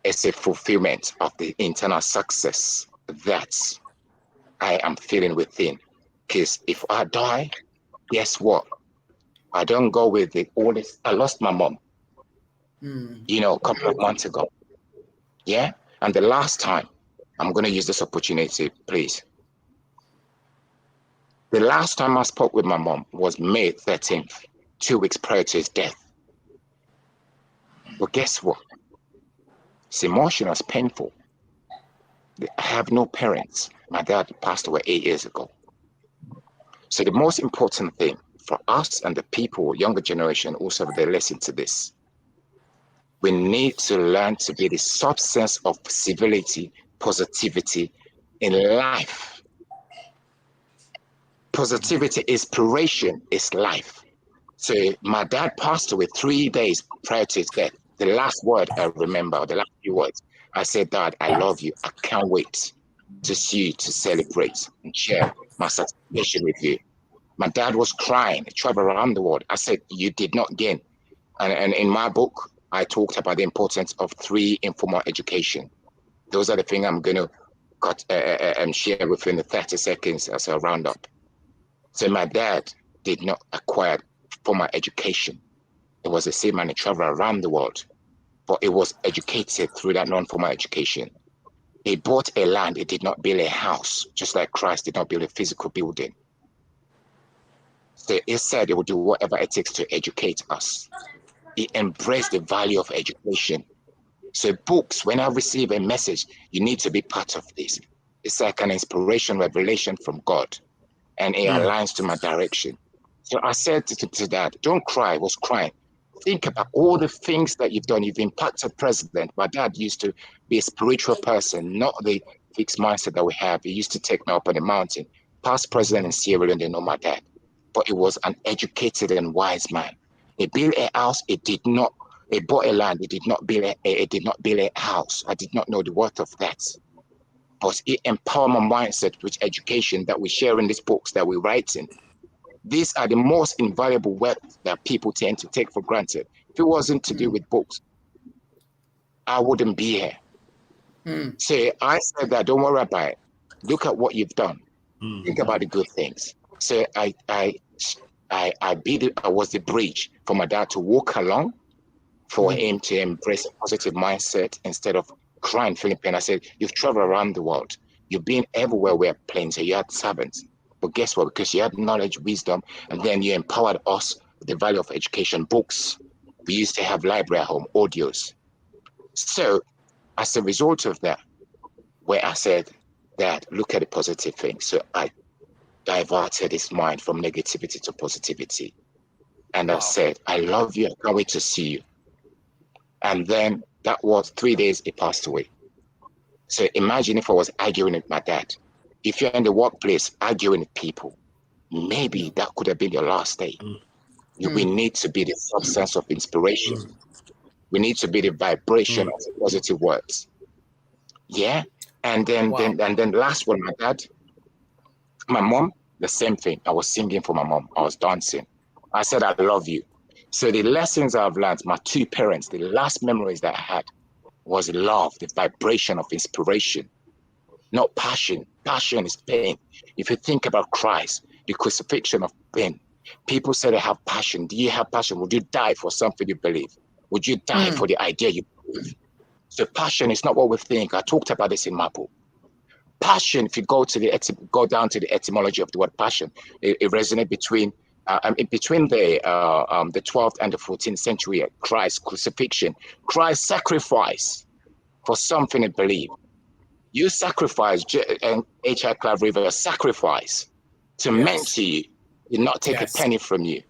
it's a fulfillment of the internal success that I am feeling within. Because if I die, guess what? I don't go with the oldest. I lost my mom, a couple of months ago. Yeah. And the last time, I'm going to use this opportunity, please. The last time I spoke with my mom was May 13th, 2 weeks prior to his death. But guess what? It's emotional, it's painful. I have no parents. My dad passed away 8 years ago. So the most important thing for us and the people, younger generation, also they listen to this. We need to learn to be the substance of civility, positivity in life. Positivity, inspiration is life. So my dad passed away 3 days prior to his death. The last word I remember, the last few words, I said, Dad, I love you. I can't wait to see you, to celebrate and share my satisfaction with you. My dad was crying, traveled around the world. I said, you did not gain. And in my book, I talked about the importance of 3 informal education. Those are the things I'm going to share within the 30 seconds as a roundup. So my dad did not acquire formal education. It was the same man, he traveled around the world, but it was educated through that non-formal education. He bought a land, he did not build a house, just like Christ did not build a physical building. So he said he would do whatever it takes to educate us. He embraced the value of education. So books, when I receive a message, you need to be part of this. It's like an inspiration, revelation from God, and it aligns to my direction. So I said to Dad, don't cry. I was crying. Think about all the things that you've done. You've impacted president. My dad used to be a spiritual person, not the fixed mindset that we have. He used to take me up on the mountain. Past president in Sierra Leone, they know my dad. But he was an educated and wise man. He built a house. He bought a land. He did not build a house. I did not know the worth of that. But it empowered my mindset with education that we share in these books that we write in. These are the most invaluable wealth that people tend to take for granted. If it wasn't to do with books, I wouldn't be here. So I said that, don't worry about it. Look at what you've done. Think about the good things. So I was the bridge for my dad to walk along, for him to embrace a positive mindset instead of crying, feeling pain. I said, you've traveled around the world. You've been everywhere where planes, so you had servants. But guess what? Because you had knowledge, wisdom, and then you empowered us with the value of education, books. We used to have library at home, audios. So as a result of that, where I said that, look at the positive things. So I diverted his mind from negativity to positivity. And I said, I love you. I can't wait to see you. And then that was 3 days, he passed away. So imagine if I was arguing with my dad. If you're in the workplace arguing with people, maybe that could have been your last day. We need to be the substance of inspiration. We need to be the vibration of positive words. Yeah. And then last one, my mom, the same thing. I was singing for my mom. I was dancing. I said, I love you. So the lessons I've learned, my two parents, the last memories that I had was love, the vibration of inspiration, not passion. Passion is pain. If you think about Christ, the crucifixion of pain, people say they have passion. Do you have passion? Would you die for something you believe? Would you die for the idea you believe? So passion is not what we think. I talked about this in my book. Passion, if you go down to the etymology of the word passion, it resonates between the 12th and the 14th century. Christ's crucifixion, Christ's sacrifice for something to believe. You sacrifice, and H.I. Clive Rivers sacrifice to mentor you, did not take a penny from you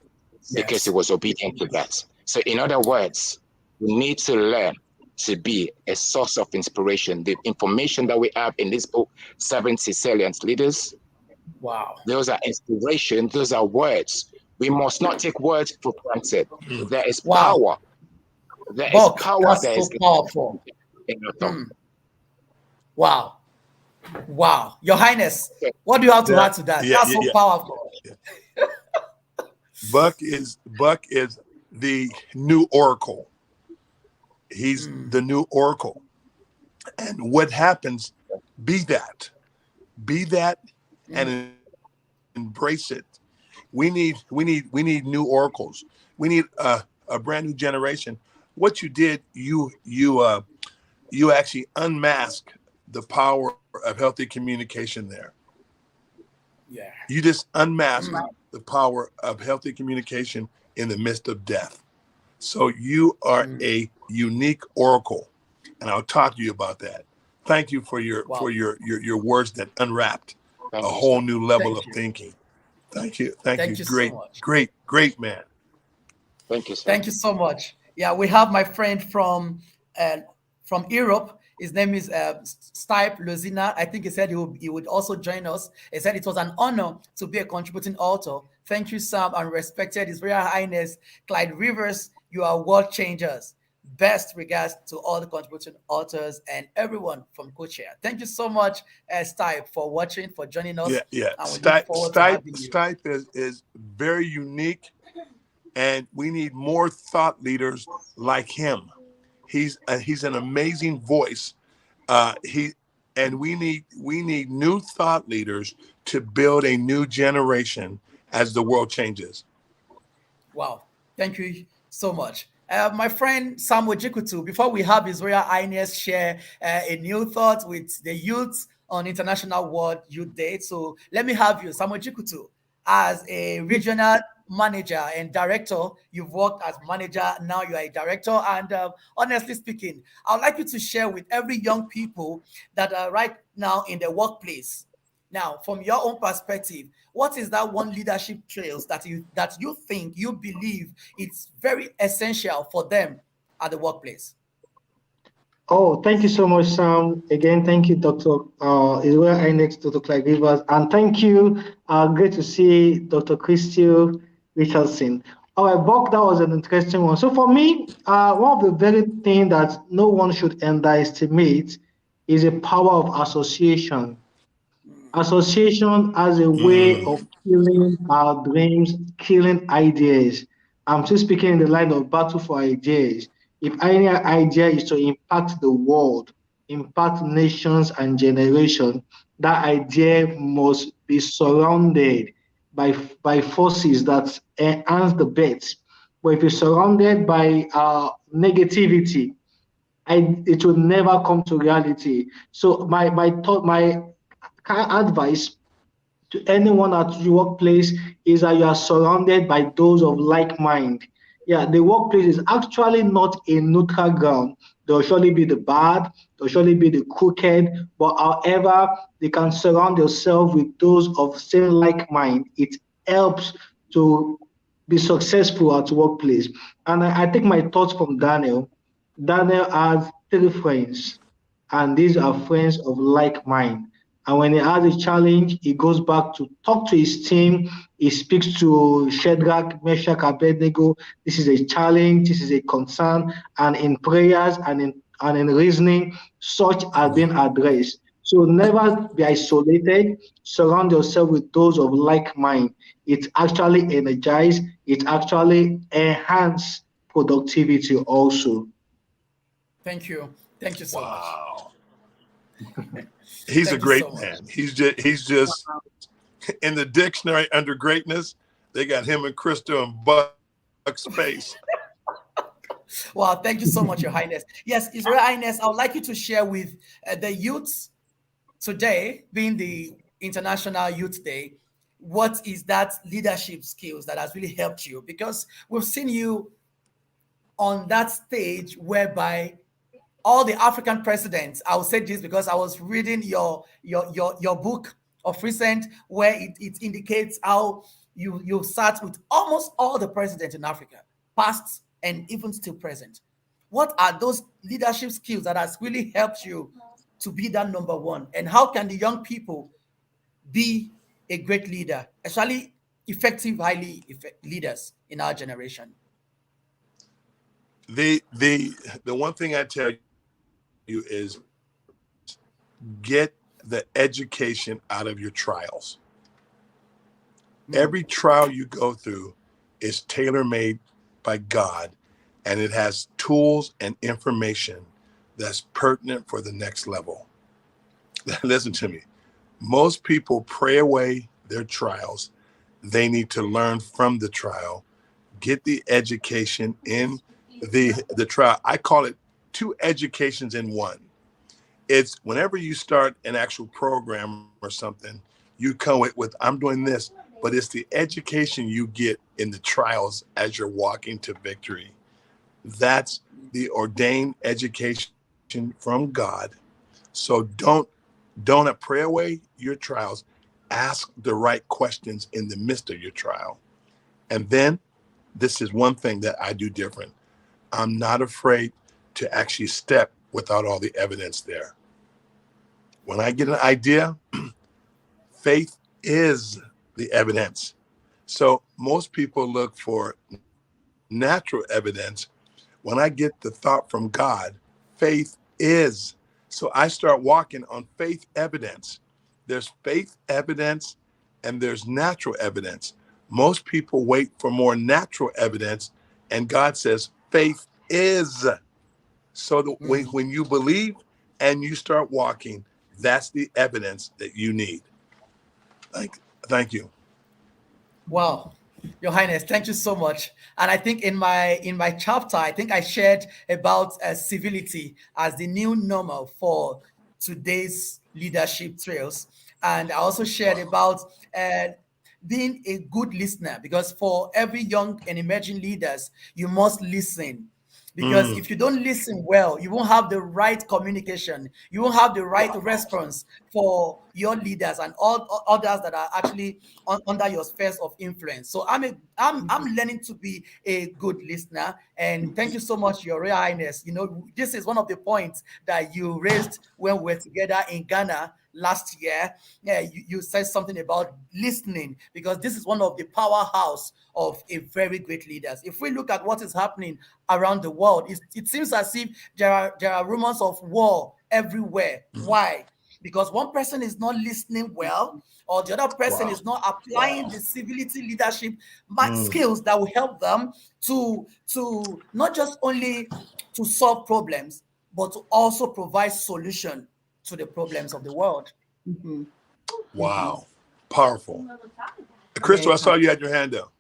because he was obedient to that. So in other words, we need to learn to be a source of inspiration. The information that we have in this book, 7 Sicilian Leaders, those are inspiration, those are words. We must not take words for granted. There is power. There is power. There is powerful. In your tongue. Wow. Your Highness, what do you have to add to that? That's so powerful. Buck is the new oracle. He's the new oracle. And what happens, be that and embrace it. We need new oracles. We need a brand new generation. What you did, you actually unmasked the power of healthy communication there. Yeah. You just unmasked the power of healthy communication in the midst of death. So you are a unique oracle, and I'll talk to you about that. Thank you for your words that unwrapped a whole new level of thinking. Thank you. Thank you. Great, so much. Great man. Thank you. Thank you so much. Yeah, we have my friend from Europe. His name is Stipe Lozina. I think he said he would also join us. He said it was an honor to be a contributing author. Thank you, Sam, and respected His Royal Highness Clyde Rivers. You are world changers. Best regards to all the contributing authors and everyone from Co-Chair. Thank you so much, Stipe, for watching, for joining us. Yeah. Stipe is very unique, and we need more thought leaders like him. He's an amazing voice We need new thought leaders to build a new generation as the world changes. Wow, thank you so much. My friend Samuel Jikutu, before we have His Royal Highness share a new thought with the youth on International World Youth Day. So let me have you, Samuel Jikutu, as a regional manager and director. You've worked as manager, now you are a director. And honestly speaking, I would like you to share with every young people that are right now in the workplace. Now, from your own perspective, what is that one leadership trails that you think, you believe it's very essential for them at the workplace? Oh, thank you so much, Sam. Again, thank you, Dr. Israel Inex, Dr. Clyde Rivers, and thank you. Great to see Dr. Christy Richardson. All right, Buck, that was an interesting one. So for me, one of the very things that no one should underestimate is the power of association. Association as a way of killing our dreams, killing ideas. I'm still speaking in the line of battle for ideas. If any idea is to impact the world, impact nations and generations, that idea must be surrounded by forces that enhance the bet. But if it's surrounded by negativity, it will never come to reality. So my advice to anyone at your workplace is that you are surrounded by those of like mind. Yeah, the workplace is actually not a neutral ground. There will surely be the bad, there will surely be the crooked, but however, they can surround yourself with those of same like mind. It helps to be successful at workplace. And I take my thoughts from Daniel. Daniel has 3 friends, and these are friends of like mind. And when he has a challenge, he goes back to talk to his team. He speaks to Shadrach, Meshach, Abednego. This is a challenge. This is a concern. And in prayers and in reasoning, such are being addressed. So never be isolated. Surround yourself with those of like mind. It actually energizes. It actually enhances productivity also. Thank you. Thank you so much. He's a great man. He's just in the dictionary under greatness. They got him and Crystal and Buck's face. Wow, thank you so much, Your Highness. Yes, His Royal Highness, I would like you to share with the youths today, being the International Youth Day, what is that leadership skills that has really helped you? Because we've seen you on that stage whereby all the African presidents, I will say this because I was reading your book of recent, where it indicates how you sat with almost all the presidents in Africa, past and even still present. What are those leadership skills that has really helped you to be that number one? And how can the young people be a great leader, especially effective, leaders in our generation? The one thing I tell you is get the education out of your trials. Every trial you go through is tailor-made by God, and it has tools and information that's pertinent for the next level. Listen to me. Most people pray away their trials. They need to learn from the trial, get the education in the trial. I call it 2 educations in one. It's whenever you start an actual program or something, you come with I'm doing this, but it's the education you get in the trials as you're walking to victory. That's the ordained education from God. So don't pray away your trials. Ask the right questions in the midst of your trial. And then this is one thing that I do different. I'm not afraid to actually step without all the evidence there. When I get an idea, faith is the evidence. So most people look for natural evidence. When I get the thought from God, faith is. So I start walking on faith evidence. There's faith evidence and there's natural evidence. Most people wait for more natural evidence, and God says faith is. So when you believe and you start walking, that's the evidence that you need. Thank you. Wow, Your Highness, thank you so much. And I think in my chapter, I think I shared about civility as the new normal for today's leadership trails, and I also shared about being a good listener, because for every young and emerging leaders, you must listen. Because Mm. if you don't listen well, you won't have the right communication. You won't have the right response for your leaders and all others that are actually under your spheres of influence. So I'm learning to be a good listener. And thank you so much, Your Royal Highness. You know, this is one of the points that you raised when we were together in Ghana last year. Yeah, you said something about listening, because this is one of the powerhouse of a very great leaders. If we look at what is happening around the world, it seems as if there are rumors of war everywhere. Why? Because one person is not listening well, or the other person is not applying the civility leadership skills that will help them to not just only to solve problems, but to also provide solution to the problems of the world. Mhm. Wow. Powerful. Crystal, I saw you had your hand up.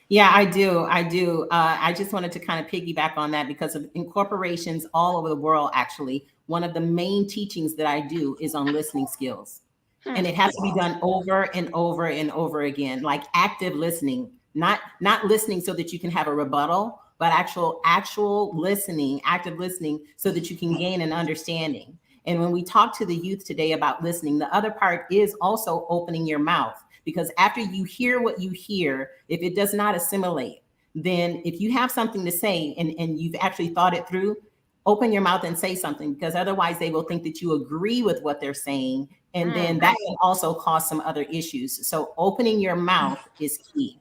Yeah, I do. I just wanted to kind of piggyback on that, because of incorporations all over the world, actually, one of the main teachings that I do is on listening skills. And it has to be done over and over and over again, like active listening, not listening so that you can have a rebuttal, but actual listening, active listening, so that you can gain an understanding. And when we talk to the youth today about listening, the other part is also opening your mouth, because after you hear what you hear, if it does not assimilate, then if you have something to say and you've actually thought it through, open your mouth and say something, because otherwise they will think that you agree with what they're saying. And then that can also cause some other issues. So opening your mouth is key.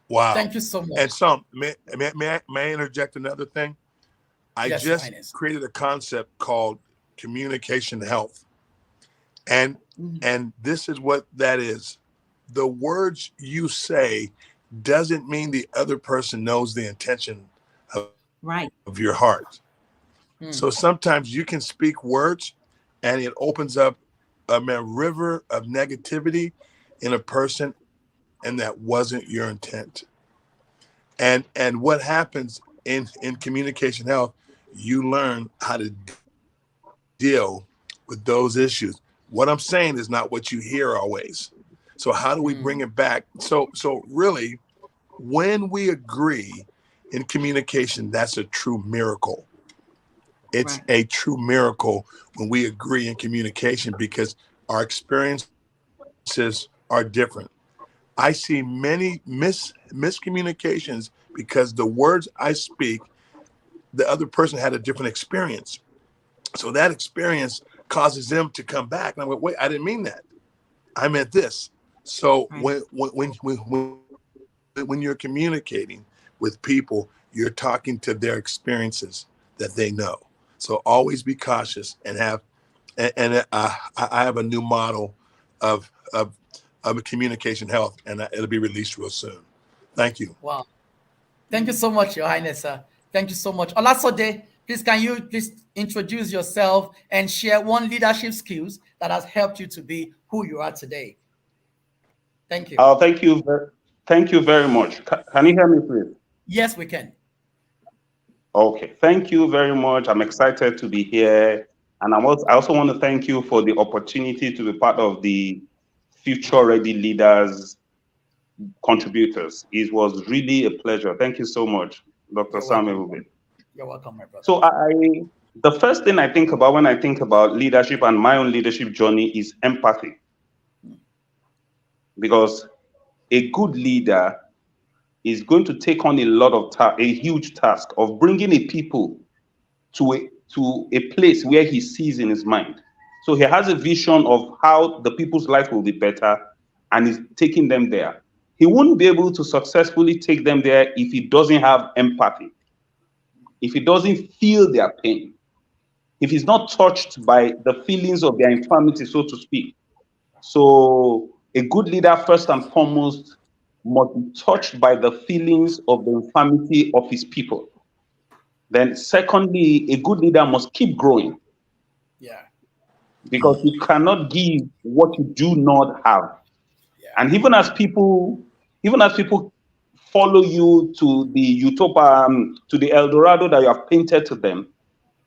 Wow. Thank you so much. And may I interject another thing? I Yes, just Highness. created a concept called communication health. And this is what that is. The words you say doesn't mean the other person knows the intention of your heart. So sometimes you can speak words and it opens up a river of negativity in a person, and that wasn't your intent. And what happens in communication health, you learn how to deal with those issues. What I'm saying is not what you hear always. So how do we bring it back? So really, when we agree in communication, that's a true miracle. It's a true miracle when we agree in communication, because our experiences are different. I see many miscommunications because the words I speak, the other person had a different experience. So that experience causes them to come back. And I'm like, wait, I didn't mean that. I meant this. So when you're communicating with people, you're talking to their experiences that they know. So always be cautious and have, I have a new model of communication health, and it'll be released real soon. Thank you. Wow. Thank you so much, Your Highness, sir. Thank you so much. Olasode, please, can you please introduce yourself and share one leadership skills that has helped you to be who you are today? Thank you. Thank you very much. Can you hear me, please? Yes, we can. Okay, thank you very much. I'm excited to be here. And I also want to thank you for the opportunity to be part of the Future Ready Leaders contributors. It was really a pleasure. Thank you so much, Dr. Sam Ebube. You're welcome, my brother. So the first thing I think about when I think about leadership and my own leadership journey is empathy. Because a good leader is going to take on a huge task of bringing a people to a place where he sees in his mind. So he has a vision of how the people's life will be better, and is taking them there. He wouldn't be able to successfully take them there if he doesn't have empathy, if he doesn't feel their pain, if he's not touched by the feelings of their infirmity, so to speak. So a good leader, first and foremost, must be touched by the feelings of the infirmity of his people. Then secondly, a good leader must keep growing. because you cannot give what you do not have. And even as people follow you to the utopia, to the El Dorado that you have painted to them,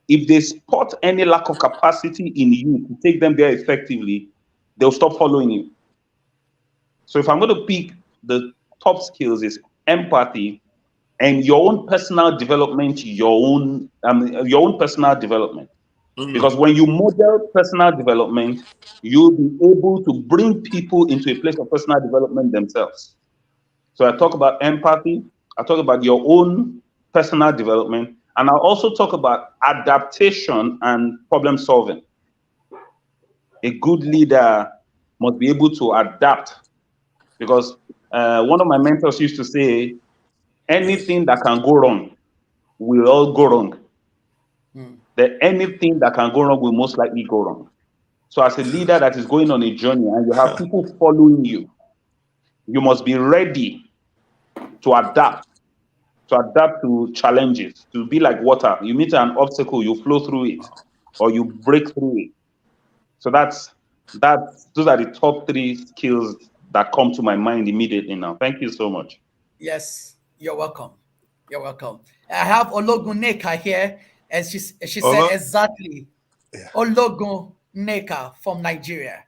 if they spot any lack of capacity in you to take them there effectively, they'll stop following you. So if I'm going to pick the top skills, is empathy and your own personal development, your own personal development. Because when you model personal development, you'll be able to bring people into a place of personal development themselves. So I talk about empathy, I talk about your own personal development, and I'll also talk about adaptation and problem solving. A good leader must be able to adapt, because one of my mentors used to say, anything that can go wrong will all go wrong. That anything that can go wrong will most likely go wrong. So as a leader that is going on a journey and you have people following you, you must be ready to adapt to challenges, to be like water. You meet an obstacle, you flow through it, or you break through it. So those are the top 3 skills that come to my mind immediately now. Thank you so much. Yes, you're welcome. You're welcome. I have Ologun Neka here, and she said exactly. Yeah. Ologun Neka from Nigeria,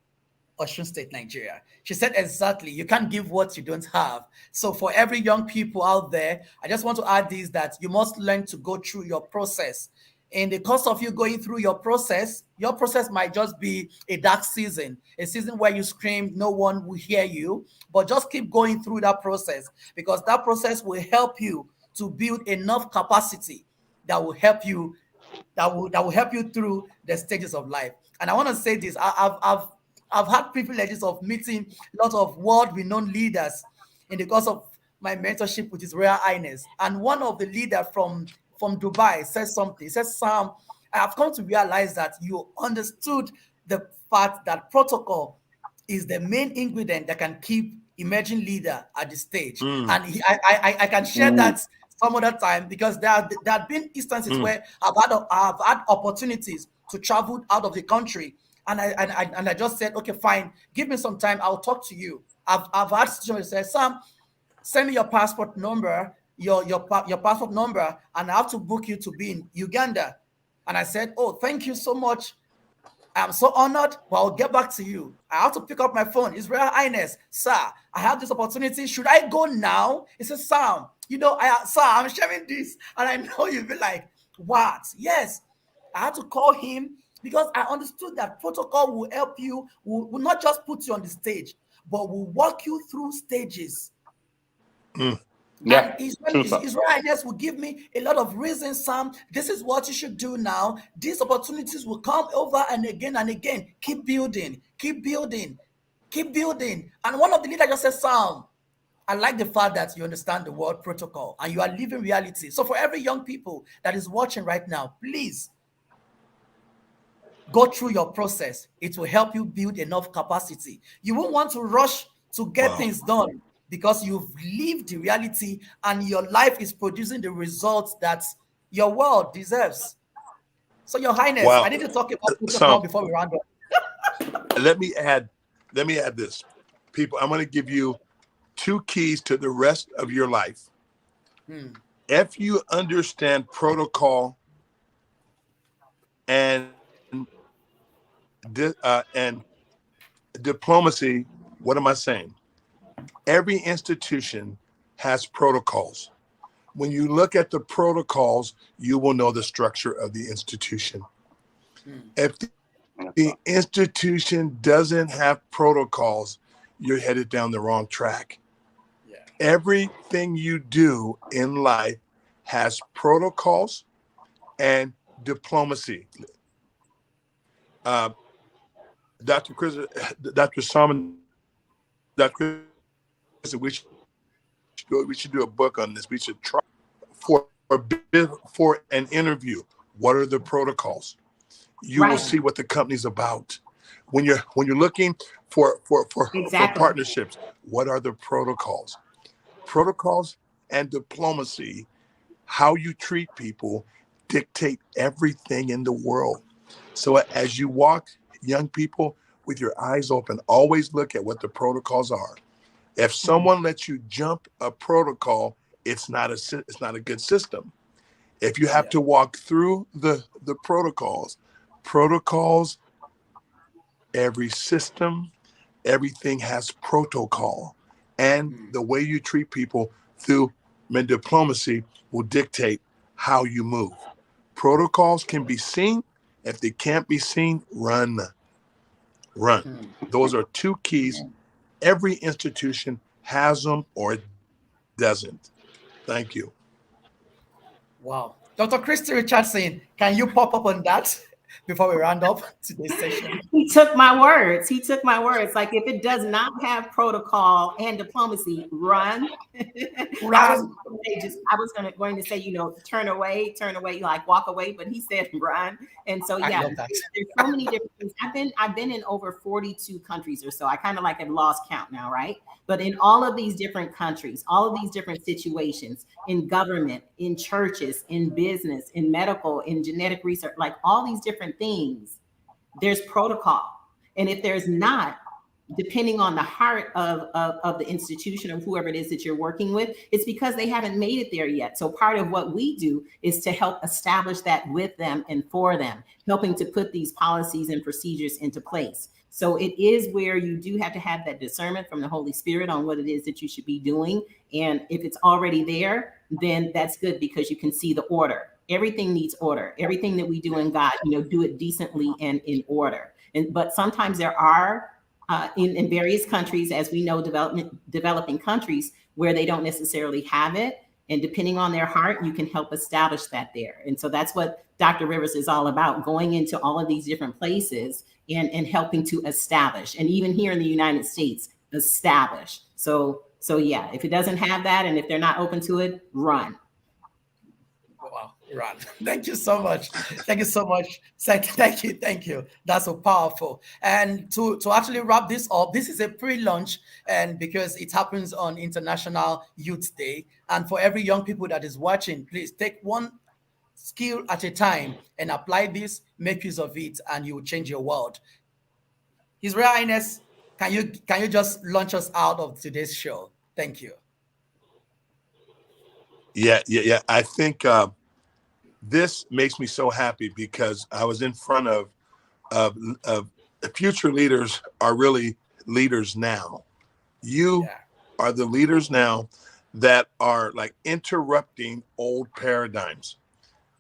Osun State, Nigeria. She said exactly, you can't give what you don't have. So for every young people out there, I just want to add this, that you must learn to go through your process. In the course of you going through your process might just be a dark season, a season where you scream, no one will hear you, but just keep going through that process, because that process will help you to build enough capacity that will help you, that will help you through the stages of life. And I want to say this, I've had privileges of meeting a lot of world-renowned leaders in the course of my mentorship with His Royal Highness. And one of the leaders from Dubai said something. He said, Sam, I have come to realize that you understood the fact that protocol is the main ingredient that can keep emerging leader at the stage. And I can share that some other time, because there have been instances where I've had opportunities to travel out of the country. And I just said, okay, fine, give me some time, I'll talk to you. I've had situations say, Sam, send me your passport number, your passport number, and I have to book you to be in Uganda. And I said, oh, thank you so much. I'm so honored, but I'll get back to you. I have to pick up my phone. His Royal Highness, sir, I have this opportunity. Should I go now? He says, Sam, sir, I'm sharing this. And I know you'll be like, what? Yes. I had to call him, because I understood that protocol will help you, will not just put you on the stage, but will walk you through stages. Yeah, His Royal Highness will give me a lot of reasons, Sam. This is what you should do now. These opportunities will come over and again and again. Keep building, keep building, keep building. And one of the leaders just said, Sam, I like the fact that you understand the word protocol and you are living reality. So for every young people that is watching right now, please go through your process. It will help you build enough capacity. You won't want to rush to get things done, because you've lived the reality and your life is producing the results that your world deserves. So, Your Highness, I need to talk about protocol before we round up. Let me add this. People, I'm going to give you 2 keys to the rest of your life. If you understand protocol and diplomacy, what am I saying? Every institution has protocols. When you look at the protocols, you will know the structure of the institution. If the institution doesn't have protocols, you're headed down the wrong track. Everything you do in life has protocols and diplomacy. Dr. Chris, Dr. Salmon, Dr. Chris, we should do a book on this. We should try for an interview. What are the protocols? You will see what the company's about. When you're looking for partnerships, what are the protocols? Protocols and diplomacy, how you treat people, dictate everything in the world. So as you walk young people, with your eyes open, always look at what the protocols are. If someone lets you jump a protocol, it's not a good system. If you have to walk through the protocols, every system, everything has protocol, and the way you treat people through diplomacy will dictate how you move. Protocols can be seen. If they can't be seen, run. Those are two keys. Every institution has them or doesn't. Thank you. Wow. Dr. Christy Richardson, can you pop up on that before we round up today's session? He took my words. Like, if it does not have protocol and diplomacy, run. I was going to say, turn away, like walk away, but he said run. And so, yeah, there's so many different things. I've been in over 42 countries or so. I kind of like have lost count now, right? But in all of these different countries, all of these different situations, in government, in churches, in business, in medical, in genetic research, like all these different things, there's protocol. And if there's not, depending on the heart of the institution of whoever it is that you're working with, it's because they haven't made it there yet. So part of what we do is to help establish that with them and for them, helping to put these policies and procedures into place. So it is where you do have to have that discernment from the Holy Spirit on what it is that you should be doing. And if it's already there, then that's good, because you can see the order. Everything needs order. Everything that we do in God, do it decently and in order. But sometimes there are in various countries, as we know, developing countries, where they don't necessarily have it. And depending on their heart, you can help establish that there. And so that's what Dr. Rivers is all about, going into all of these different places and helping to establish. And even here in the United States, establish. So yeah, if it doesn't have that, and if they're not open to it, run. Wow, run. Thank you so much. Thank you so much. Thank you. That's so powerful. And to actually wrap this up, this is a pre-launch, and because it happens on International Youth Day. And for every young people that is watching, please take one skill at a time and apply this, make use of it, and you will change your world. His Royal Highness, can you just launch us out of today's show? Thank you. Yeah. I think this makes me so happy, because I was in front of future leaders are really leaders now. You are the leaders now that are like interrupting old paradigms.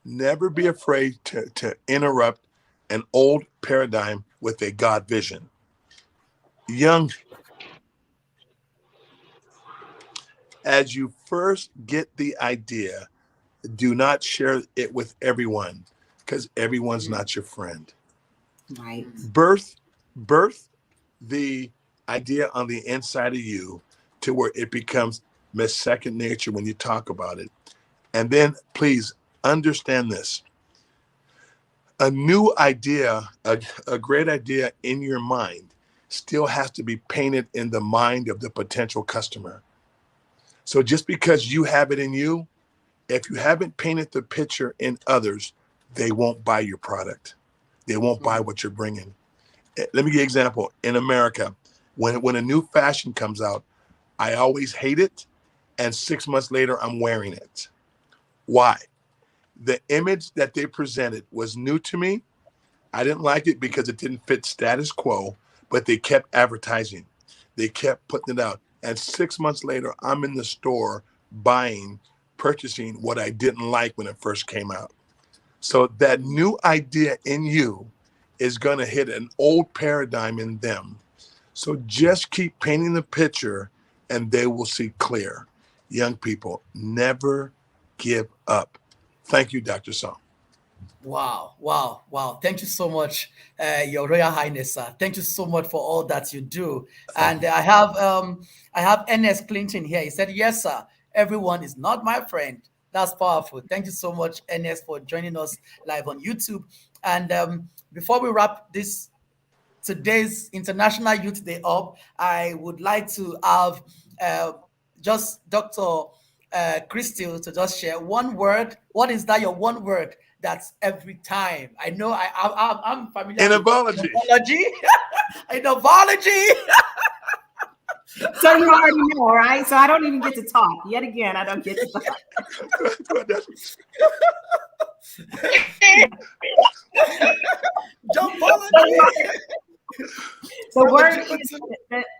Never be afraid to interrupt an old paradigm with a God vision. Young, as you first get the idea, do not share it with everyone, because everyone's not your friend. Right. Birth the idea on the inside of you to where it becomes second nature when you talk about it. And then please understand this. A new idea, a great idea in your mind still has to be painted in the mind of the potential customer. So just because you have it in you, if you haven't painted the picture in others, they won't buy your product. They won't buy what you're bringing. Let me give you an example. In America, when a new fashion comes out, I always hate it, and 6 months later, I'm wearing it. Why? The image that they presented was new to me. I didn't like it because it didn't fit status quo, but they kept advertising. They kept putting it out. And 6 months later, I'm in the store purchasing what I didn't like when it first came out. So that new idea in you is going to hit an old paradigm in them. So just keep painting the picture and they will see clear. Young people, never give up. Thank you, Dr. Song. Wow. Thank you so much, Your Royal Highness, sir. Thank you so much for all that you do. And I have Ernest Clinton here. He said, yes, sir. Everyone is not my friend. That's powerful. Thank you so much, Ernest, for joining us live on YouTube. And before we wrap today's International Youth Day up, I would like to have just Dr. Crystal to just share one word. What is that, your one word That's every time. I know I'm familiar Innovology. with Innovology. So you already know, right? So I don't even get to talk. Yet again, I don't get to talk. Jumpology. The word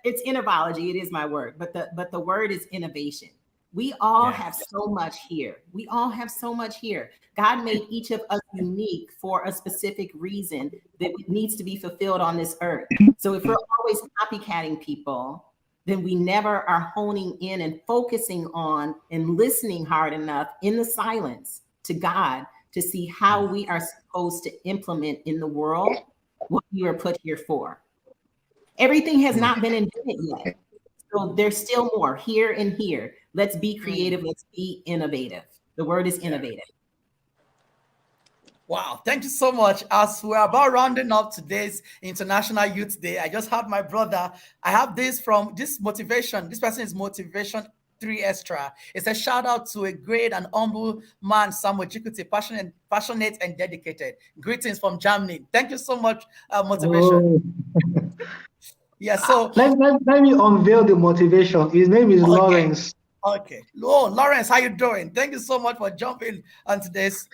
it's innovology. It is my word, but the word is innovation. We all have so much here. We all have so much here. God made each of us unique for a specific reason that needs to be fulfilled on this earth. So if we're always copycatting people, then we never are honing in and focusing on and listening hard enough in the silence to God to see how we are supposed to implement in the world what we were put here for. Everything has not been invented yet. So there's still more here and here. Let's be creative. Let's be innovative. The word is innovative. Wow, thank you so much. As we're about rounding up today's International Youth Day, I just had my brother. I have this from this motivation. This person is Motivation 3 Extra. It's a shout out to a great and humble man, Samuel Jikuti, passionate and dedicated. Greetings from Germany. Thank you so much, Motivation. Oh. Yeah, so let me unveil the motivation. His name is Lawrence. Okay. Oh, Lawrence, how you doing? Thank you so much for jumping on today's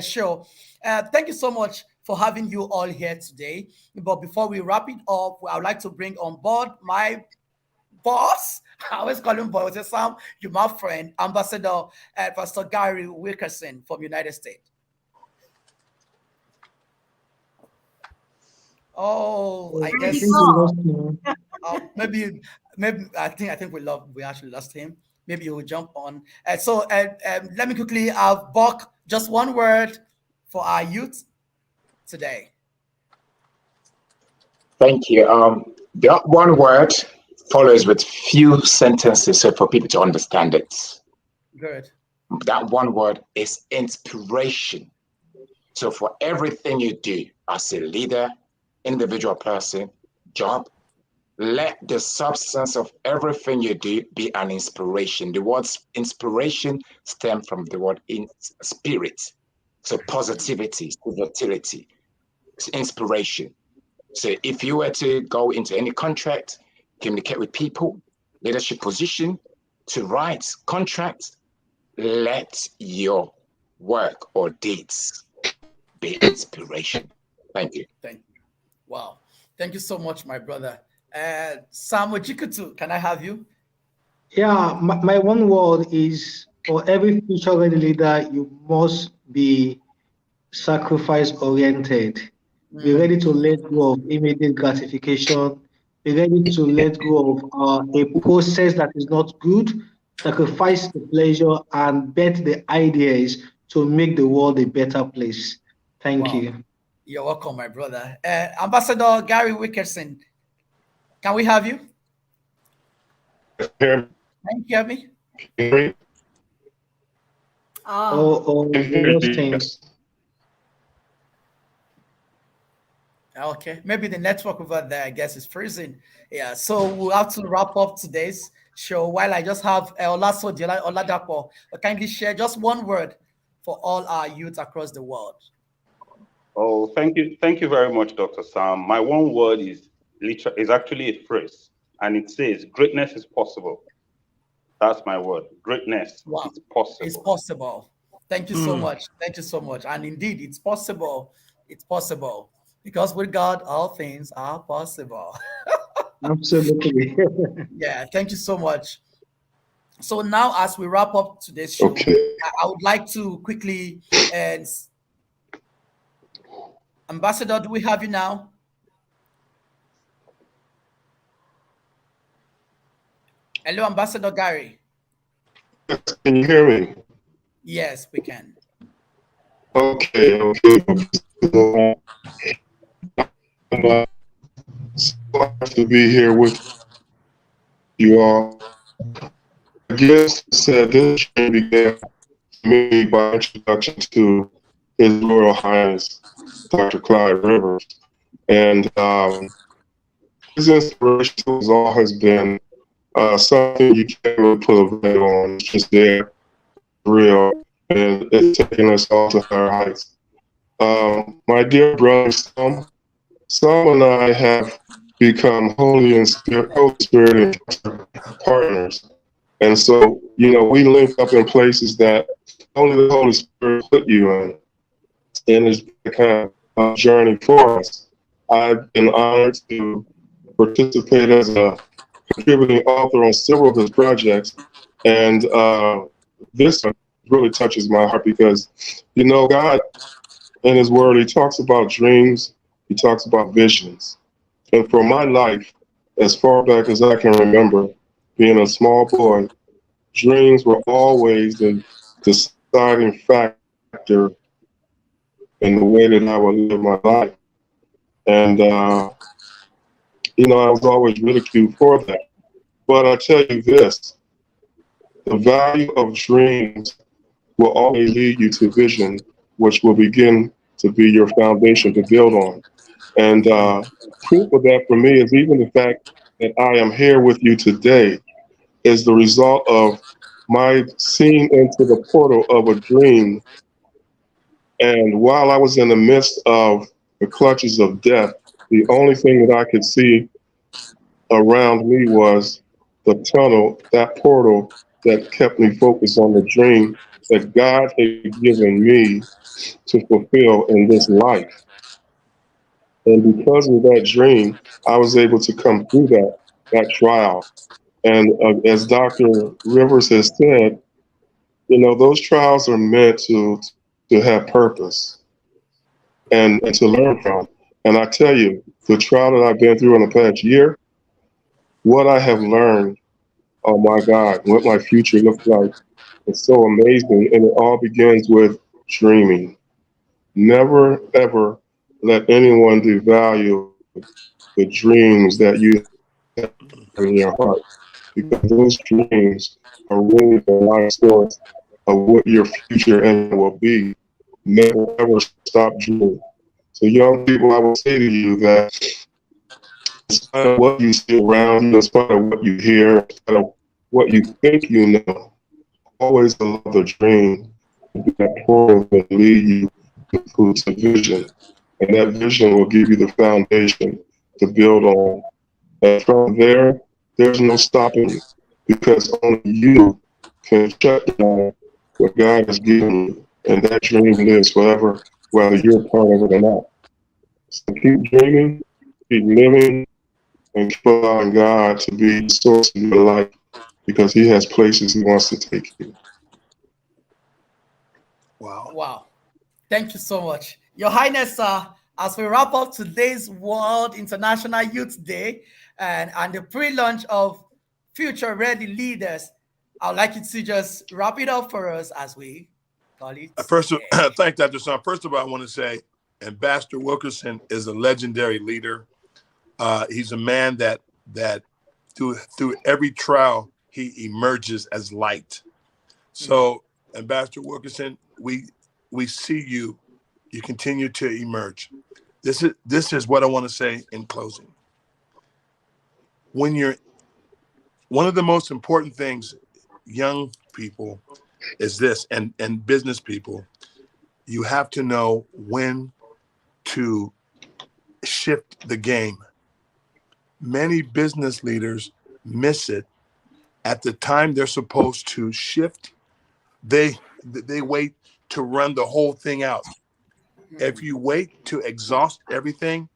show. Thank you so much for having you all here today. But before we wrap it up, I would like to bring on board my boss. I always call him boss. Sam, you're my friend, Ambassador Pastor Gary Wilkerson from United States. Oh, I guess maybe I think we actually lost him. Maybe he will jump on. So let me quickly have Buck, just one word for our youth today. Thank you. That one word follows with few sentences so for people to understand it. Good. That one word is inspiration. So for everything you do as a leader, individual person, job, let the substance of everything you do be an inspiration. The word inspiration stems from the word in spirit. So positivity, utility, inspiration. So if you were to go into any contract, communicate with people, leadership position, to write contracts, let your work or deeds be inspiration. Thank you. Thank you. Wow. Thank you so much, my brother. Samuel Jikutu, can I have you? Yeah, my one word is for every future-ready leader, you must be sacrifice-oriented. Be ready to let go of immediate gratification. Be ready to let go of a process that is not good. Sacrifice the pleasure and bet the ideas to make the world a better place. Thank you. You're welcome, my brother. Ambassador Gary Wilkerson, can we have you? Can you hear me? Those things. Okay, maybe the network over there, I guess, is freezing. Yeah, so we'll have to wrap up today's show. While I just have Olaso Oladapo, kindly share just one word for all our youth across the world. Oh, thank you very much, Dr. Sam. My one word is actually a phrase, and it says, "Greatness is possible." That's my word. Greatness is possible. It's possible. Thank you so much. Thank you so much. And indeed, it's possible. It's possible. Because with God, all things are possible. Absolutely. Yeah, thank you so much. So now, as we wrap up today's show, I would like to quickly, Ambassador, do we have you now? Hello, Ambassador Gary. Can you hear me? Yes, we can. Okay. I'm so happy to be here with you all. I guess said this began me by introduction to His Royal Highness Dr. Clyde Rivers, and his inspiration has always been something you can't really put a value on. It's just there, real, and it's taking us all to higher heights. My dear brother, Sam and I have become Holy Spirit partners. And so, we link up in places that only the Holy Spirit put you in. And it's been kind of a journey for us. I've been honored to participate as a contributing author on several of his projects. And this really touches my heart because, God in his word, he talks about dreams, he talks about visions. And for my life, as far back as I can remember, being a small boy, dreams were always the deciding factor in the way that I would live my life. And, I was always ridiculed for that. But I tell you this, the value of dreams will always lead you to vision, which will begin to be your foundation to build on. And proof of that for me is even the fact that I am here with you today is the result of my seeing into the portal of a dream. And while I was in the midst of the clutches of death, the only thing that I could see around me was the tunnel, that portal that kept me focused on the dream that God had given me to fulfill in this life. And because of that dream, I was able to come through that trial. And as Dr. Rivers has said, those trials are meant to have purpose and to learn from. And I tell you, the trial that I've been through in the past year, what I have learned, oh my God, what my future looks like, it's so amazing. And it all begins with dreaming. Never, ever let anyone devalue the dreams that you have in your heart, because those dreams are really the life source of what your future end will be. Never, ever stop dreaming. So young people, I will say to you that in spite of what you see around you, in spite of what you hear, in spite of what you think you know, always allow the dream that portal will lead you to vision. And that vision will give you the foundation to build on. And from there, there's no stopping you, because only you can shut down what God has given you. And that dream lives forever, whether you're a part of it or not. So keep dreaming, keep living, and keep allowing God to be the source of your life, because he has places he wants to take you. Wow. Wow. Thank you so much. Your Highness, as we wrap up today's World International Youth Day and the pre-launch of Future Ready Leaders, I would like you to just wrap it up for us as we call it. First, thank Dr. Son. First of all, I want to say Ambassador Wilkerson is a legendary leader. He's a man that through every trial, he emerges as light. So, Ambassador Wilkerson, we see you. You continue to emerge. This is what I want to say in closing. One of the most important things, young people, is this, and business people, you have to know when to shift the game. Many business leaders miss it at the time they're supposed to shift. They wait to run the whole thing out. If you wait to exhaust everything,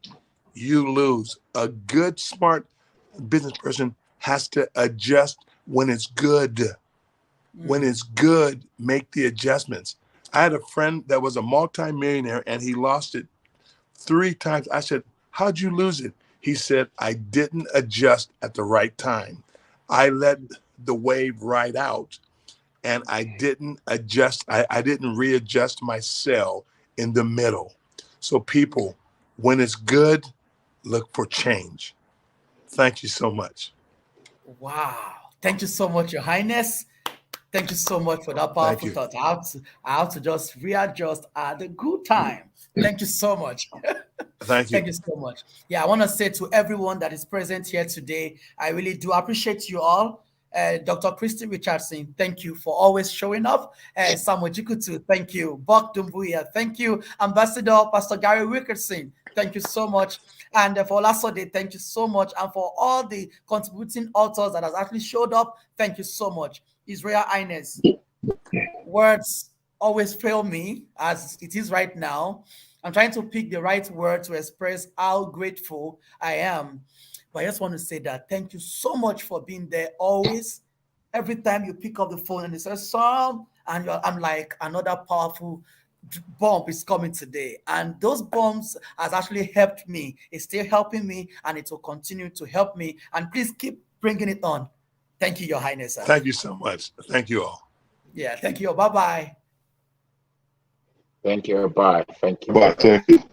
you lose. A good, smart business person has to adjust when it's good. When it's good, make the adjustments. I had a friend that was a multimillionaire and he lost it 3 times. I said, how'd you lose it? He said, I didn't adjust at the right time. I let the wave ride out and I didn't adjust. I didn't readjust my sail in the middle. So people, when it's good, look for change. Thank you so much. Wow. Thank you so much, Your Highness. Thank you so much for that powerful thought. I have to just readjust at a good time. Thank you so much. Thank you. Thank you so much. Yeah, I want to say to everyone that is present here today, I really do appreciate you all. Dr. Christy Richardson, thank you for always showing up. Samuel Jikutu, thank you. Buck Dumbuya, thank you. Ambassador Pastor Gary Wilkerson, thank you so much. And for Olasode, thank you so much. And for all the contributing authors that has actually showed up, thank you so much. His Royal Highness, words always fail me as it is right now. I'm trying to pick the right word to express how grateful I am. But I just want to say that thank you so much for being there always. Every time you pick up the phone and it says Sam, and I'm like, another powerful bump is coming today. And those bumps has actually helped me. It's still helping me, and it will continue to help me. And please keep bringing it on. Thank you, Your Highness. Sir. Thank you so much. Thank you all. Yeah, thank you. Bye-bye. Thank you. Bye. Thank you. Bye. Thank you.